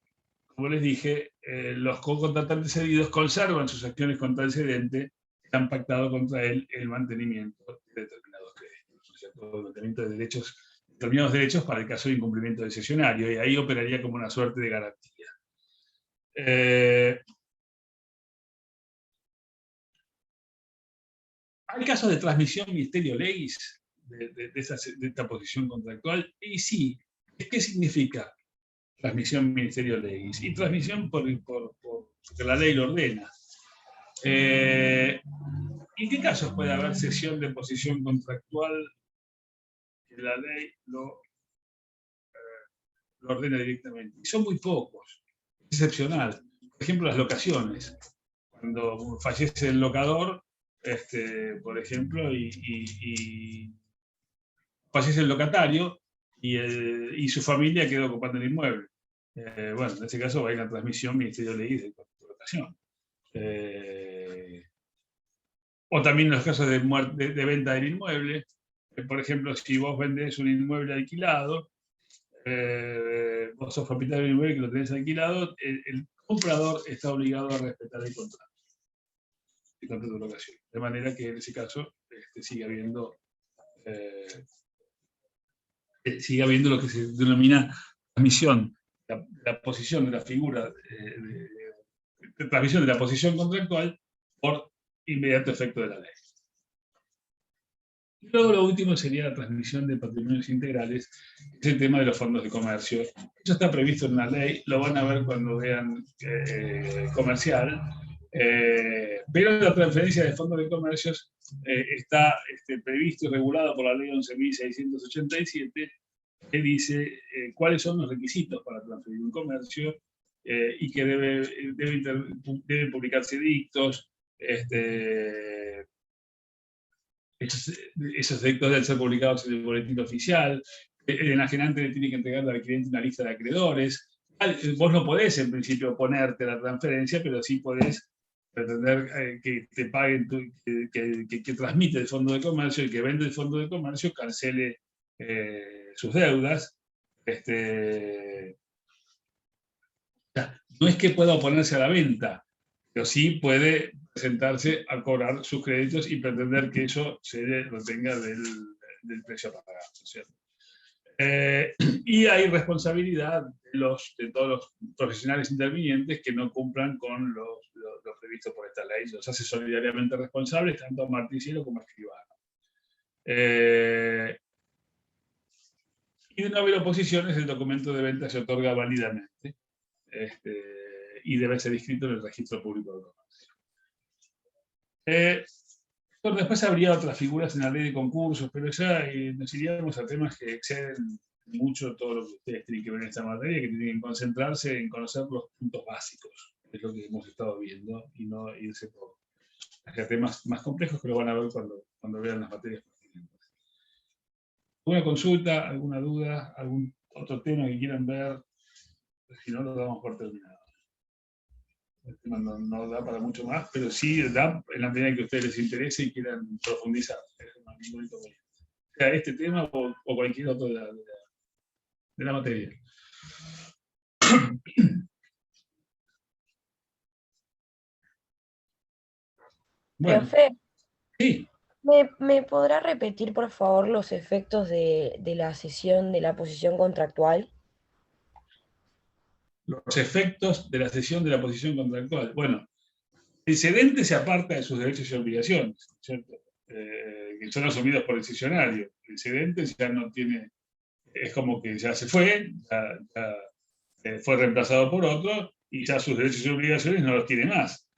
como les dije, los co-contratantes cedidos conservan sus acciones contra el cedente que han pactado contra él el mantenimiento de determinados créditos, o sea, todo el mantenimiento de determinados derechos para el caso de incumplimiento del cesionario, y ahí operaría como una suerte de garantía. ¿Hay casos de transmisión ministerio legis de esta posición contractual? Y sí. ¿Qué significa transmisión ministerio legis? Y transmisión porque la ley lo ordena. ¿En qué casos puede haber cesión de posición contractual que la ley lo ordena directamente? Y son muy pocos. Es excepcional. Por ejemplo, las locaciones. Cuando fallece el locador, por ejemplo, y fallece el locatario y su familia quedó ocupando el inmueble. Bueno, en ese caso va a ir la transmisión Ministerio de Ley de locación. O también en los casos de venta del inmueble. Por ejemplo, si vos vendés un inmueble alquilado, vos sos propietario del inmueble que lo tenés alquilado, el comprador está obligado a respetar el contrato de locación. De manera que en ese caso sigue habiendo lo que se denomina transmisión, la posición de la figura, transmisión de la posición contractual por inmediato efecto de la ley. Y luego lo último sería la transmisión de patrimonios integrales, que es el tema de los fondos de comercio. Eso está previsto en la ley, lo van a ver cuando vean comercial, pero la transferencia de fondos de comercios está previsto y regulado por la ley 11.687, que dice cuáles son los requisitos para transferir un comercio y que deben publicarse edictos. Esos edictos deben ser publicados en el boletín oficial. El enajenante le tiene que entregar al adquirente una lista de acreedores. Vos no podés, en principio, oponerte a la transferencia, pero sí podés pretender que te paguen, que transmite el fondo de comercio, el que vende el fondo de comercio cancele sus deudas. No es que pueda oponerse a la venta, pero sí puede presentarse a cobrar sus créditos y pretender que eso se retenga del precio a pagar, ¿no es cierto? Y hay responsabilidad de todos los profesionales intervinientes que no cumplan con lo previsto por esta ley. Los hace solidariamente responsables, tanto a Marticielo como a Escribano. Y de no haber oposiciones, el documento de venta se otorga válidamente y debe ser inscrito en el registro público de comercio. Bueno, después habría otras figuras en la ley de concursos, pero ya nos iríamos a temas que exceden mucho todo lo que ustedes tienen que ver en esta materia, que tienen que concentrarse en conocer los puntos básicos, que es lo que hemos estado viendo, y no irse por hacia temas más complejos que lo van a ver cuando vean las materias pertinentes. ¿Alguna consulta, alguna duda, algún otro tema que quieran ver? Si no, lo damos por terminado. El tema no da para mucho más, pero sí da en la medida en que a ustedes les interese y quieran profundizar. Es un bonito momento. O sea, este tema o cualquier otro de la materia. Bueno, Profe, sí. ¿me podrá repetir, por favor, los efectos de la cesión de la posición contractual? Los efectos de la cesión de la posición contractual. Bueno, el cedente se aparta de sus derechos y obligaciones, ¿cierto? Que son asumidos por el cesionario. El cedente ya no tiene, es como que ya se fue, fue reemplazado por otro, y ya sus derechos y obligaciones no los tiene más.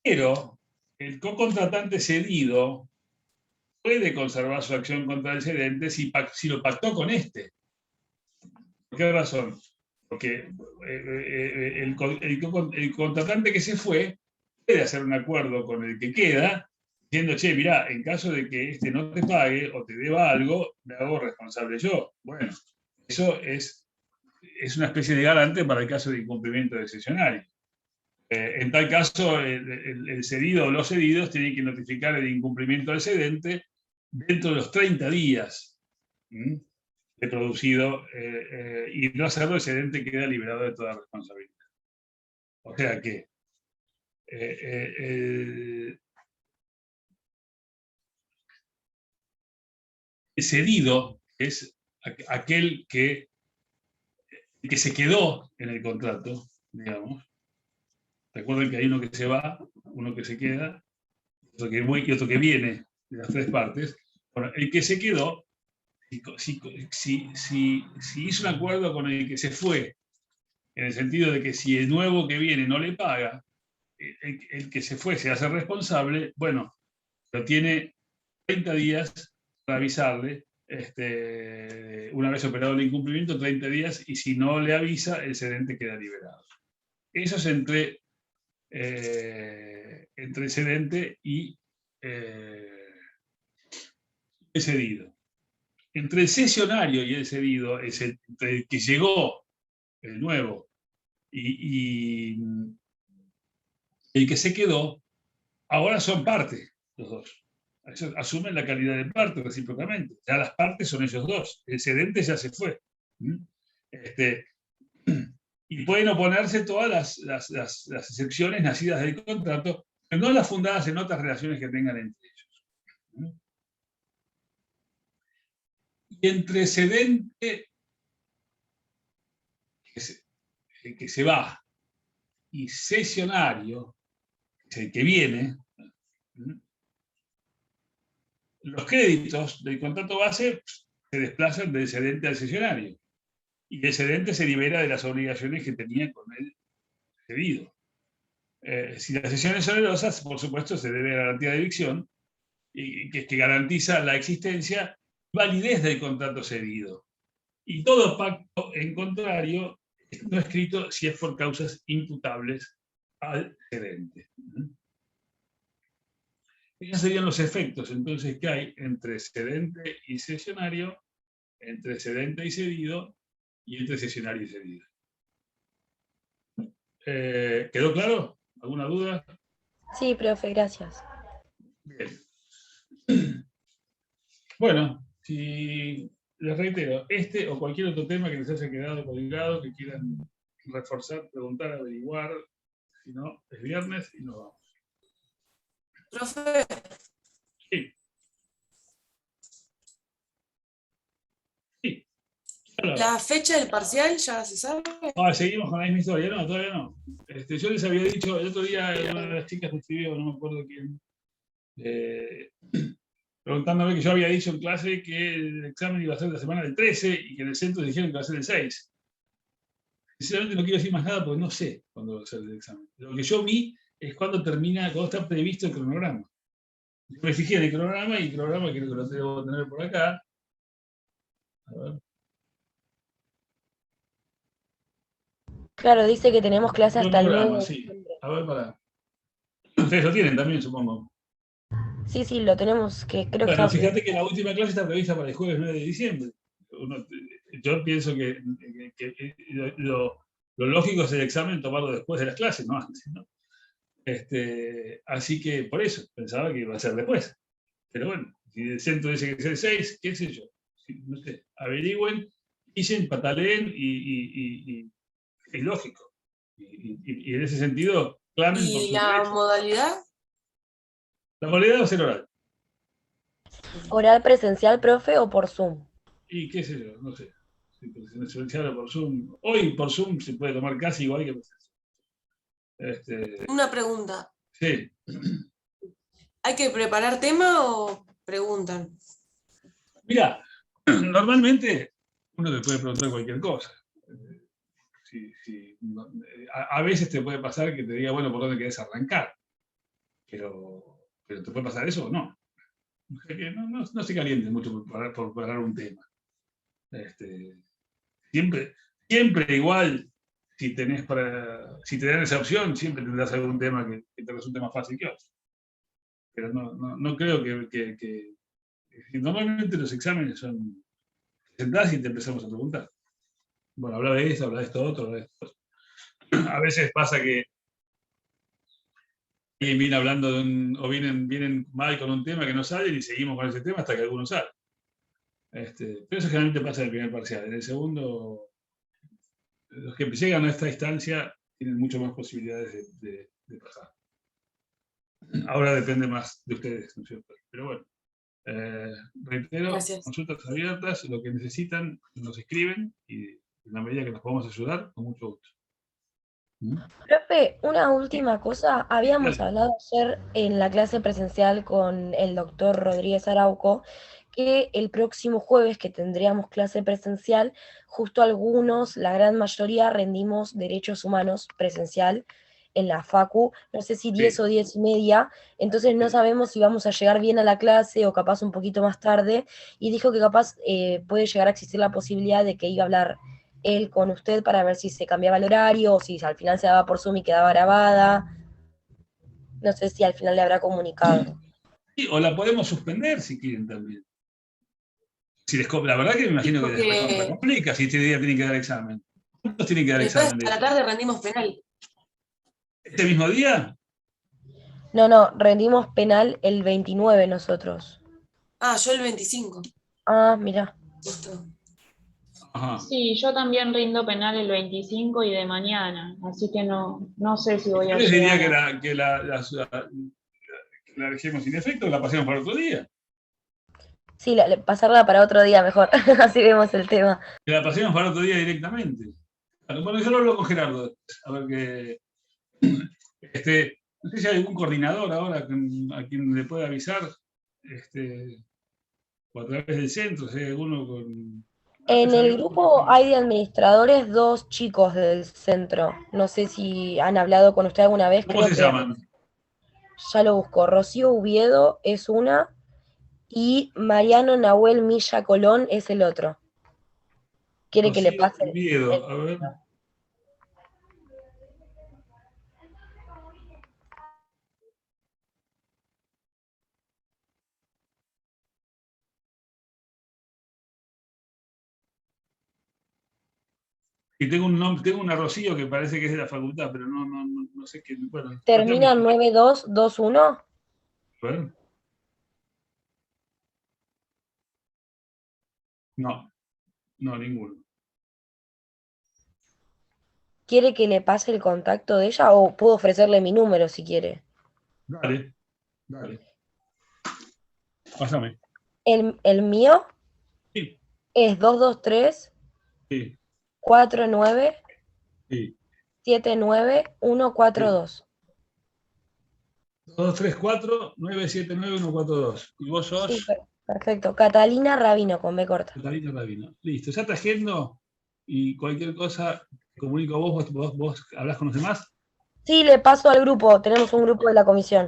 Pero el co-contratante cedido puede conservar su acción contra el cedente si lo pactó con este. ¿Por qué razón? Porque el contratante que se fue puede hacer un acuerdo con el que queda, diciendo, che, mirá, en caso de que este no te pague o te deba algo, me hago responsable yo. Bueno, eso es una especie de garante para el caso de incumplimiento del cesionario. En tal caso, el cedido o los cedidos tienen que notificar el incumplimiento del cedente dentro de los 30 días de producido, y no hacerlo, el cedente queda liberado de toda responsabilidad. O sea que el cedido es aquel que se quedó en el contrato, digamos. Recuerden que hay uno que se va, uno que se queda, otro que y otro que viene de las tres partes. Bueno, el que se quedó, si hizo un acuerdo con el que se fue, en el sentido de que si el nuevo que viene no le paga, el que se fue se hace responsable, bueno, lo tiene 30 días para avisarle, una vez operado el incumplimiento, 30 días, y si no le avisa, el cedente queda liberado. Eso es entre el cedente y el cedido. Entre el cesionario y el cedido, entre el que llegó, el nuevo, y el que se quedó, ahora son parte los dos. Asumen la calidad de parte recíprocamente. Ya las partes son ellos dos. El cedente ya se fue. Y pueden oponerse todas las excepciones nacidas del contrato, pero no las fundadas en otras relaciones que tengan entre ellos. Y entre cedente que se va y cesionario, que es el que viene, los créditos del contrato base se desplazan del cedente al cesionario. Y el cedente se libera de las obligaciones que tenía con el cedido. Si las cesiones son onerosas, por supuesto, se debe a la garantía de evicción, que garantiza la existencia y validez del contrato cedido. Y todo pacto en contrario no escrito si es por causas imputables al cedente. Esos serían los efectos, entonces, que hay entre cedente y cesionario, entre cedente y cedido, y entre cesionario y cedido. ¿Quedó claro? ¿Alguna duda? Sí, profe, gracias. Bien. Bueno, si les reitero, este o cualquier otro tema que les haya quedado colgado, que quieran reforzar, preguntar, averiguar, si no, es viernes y nos vamos. Profe, Sí. ¿La fecha del parcial ya se sabe? Seguimos con la misma historia, no, todavía no. Yo les había dicho, el otro día una de las chicas me escribió, no me acuerdo quién, preguntándome que yo había dicho en clase que el examen iba a ser la semana del 13 y que en el centro dijeron que va a ser el 6. Sinceramente no quiero decir más nada porque no sé cuándo va a ser el examen. Lo que yo vi es cuándo termina, cuándo está previsto el cronograma. Yo me fijé en el cronograma y el cronograma creo que lo debo tener por acá. A ver. Claro, dice que tenemos clase hasta el 9 Cronograma, de sí. diciembre. A ver, para. Ustedes lo tienen también, supongo. Sí, sí, lo tenemos, que creo que Bueno, está... fíjate que la última clase está prevista para el jueves 9 de diciembre. Yo pienso que lo lógico es el examen tomarlo después de las clases, no antes, ¿no? Así que por eso pensaba que iba a ser después. Pero bueno, si el centro dice que es el 6, qué sé yo. No sé, averigüen, dicen, pataleen y es lógico. Y en ese sentido, clamen por ¿Y su la derecho. modalidad? La modalidad va a ser oral. ¿Oral presencial, profe, o por Zoom? Y qué sé yo, no sé. Si presencial o por Zoom. Hoy por Zoom se puede tomar casi igual que presencial. Una pregunta. Sí. ¿Hay que preparar tema o preguntan? Mira, normalmente uno te puede preguntar cualquier cosa. A veces te puede pasar que te diga, bueno, ¿por dónde querés arrancar? Pero ¿te puede pasar eso o no? O sea que no se calienten mucho por parar un tema. Siempre igual, si te dan esa opción, siempre tendrás algún tema que te resulte más fácil que otro. Pero no creo que normalmente los exámenes son, te sentás y te empezamos a preguntar. Bueno, habla de esto, habla de esto otro, habla de esto. A veces pasa que alguien viene hablando o vienen mal con un tema que no salen y seguimos con ese tema hasta que alguno sale. Pero eso generalmente pasa en el primer parcial. En el segundo, los que llegan a esta instancia tienen mucho más posibilidades de pasar. Ahora depende más de ustedes, ¿no es cierto? Pero bueno, reitero, Gracias. consultas abiertas, lo que necesitan nos escriben y en la medida que nos podamos ayudar, con mucho gusto. Profe, una última cosa. Habíamos Dale. hablado ayer en la clase presencial con el doctor Rodríguez Arauco que el próximo jueves que tendríamos clase presencial, justo algunos, la gran mayoría, rendimos derechos humanos presencial en la Facu, no sé si 10 Sí. o 10 y media, entonces no Sí. sabemos si vamos a llegar bien a la clase o capaz un poquito más tarde, y dijo que capaz puede llegar a existir la posibilidad de que iba a hablar él con usted para ver si se cambiaba el horario o si al final se daba por Zoom y quedaba grabada. No sé si al final le habrá comunicado. Sí, o la podemos suspender si quieren también. La verdad que me imagino que les recontra Porque complica si este día tienen que dar examen. ¿Cuántos tienen que dar después examen de a la eso? tarde rendimos penal. ¿Este mismo día? No, rendimos penal el 29 nosotros. Ah, yo el 25, Ah, mira. justo. Ajá. Sí, yo también rindo penal el 25 y de mañana, así que no sé si voy Yo a les diría llegar a... que la dejemos sin efecto, la pasemos para otro día. Sí, pasarla para otro día mejor. Así vemos el tema. Que la pasemos para otro día directamente. Bueno, yo lo hablo con Gerardo. A ver qué. No sé si hay algún coordinador ahora a quien le pueda avisar. O a través del centro, si hay alguno con. En el grupo hay de administradores dos chicos del centro. No sé si han hablado con usted alguna vez. ¿Cómo Creo se que llaman? ya lo busco. Rocío Uviedo es una y Mariano Nahuel Milla Colón es el otro. ¿Quiere que le Rocío pase Oviedo. A ver. Y tengo un nombre, tengo una Rocío que parece que es de la facultad, pero no sé qué. Bueno, Termina en 9221. a ver. No, ninguno. ¿Quiere que le pase el contacto de ella o puedo ofrecerle mi número si quiere? Dale. Pásame. El mío Sí. es 223 Sí, 49 sí. 79142. 234-979-142. ¿Y vos Sí, sos? perfecto. Catalina Rabino con B corta. Catalina Rabino. Listo, ya te agendo y cualquier cosa te comunico a vos hablás con los demás. Sí, le paso al grupo. Tenemos un grupo de la comisión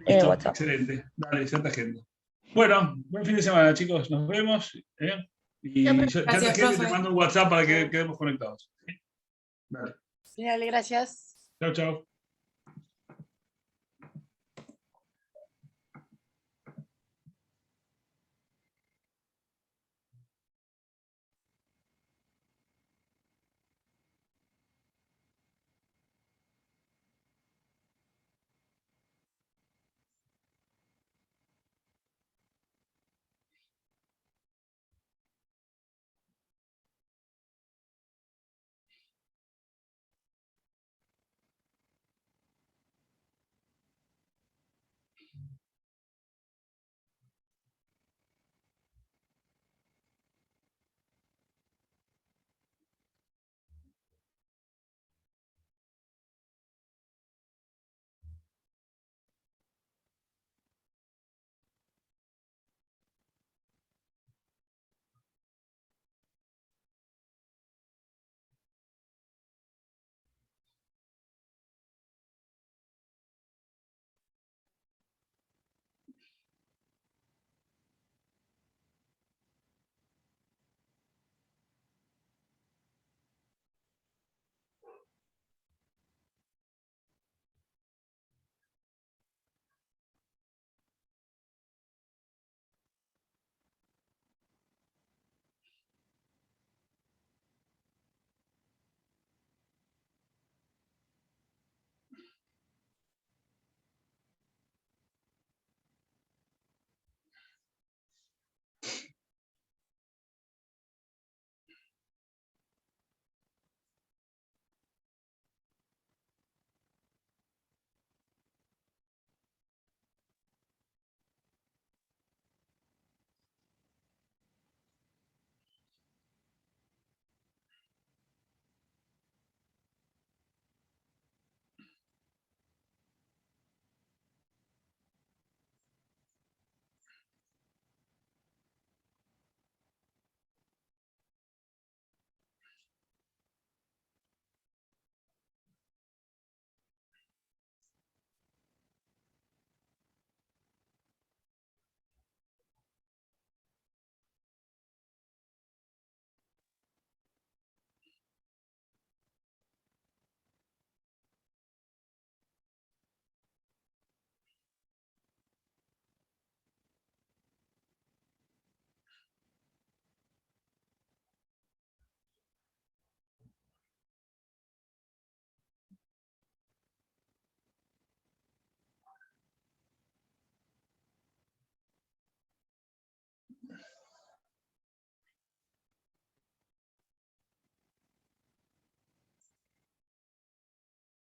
en el Listo, WhatsApp. excelente. Dale, ya te agendo. Bueno, buen fin de semana, chicos. Nos vemos. Y ya te Gracias, agendo y te profe. mando un WhatsApp para que quedemos conectados. Dale. Dale, gracias. Chao, chao.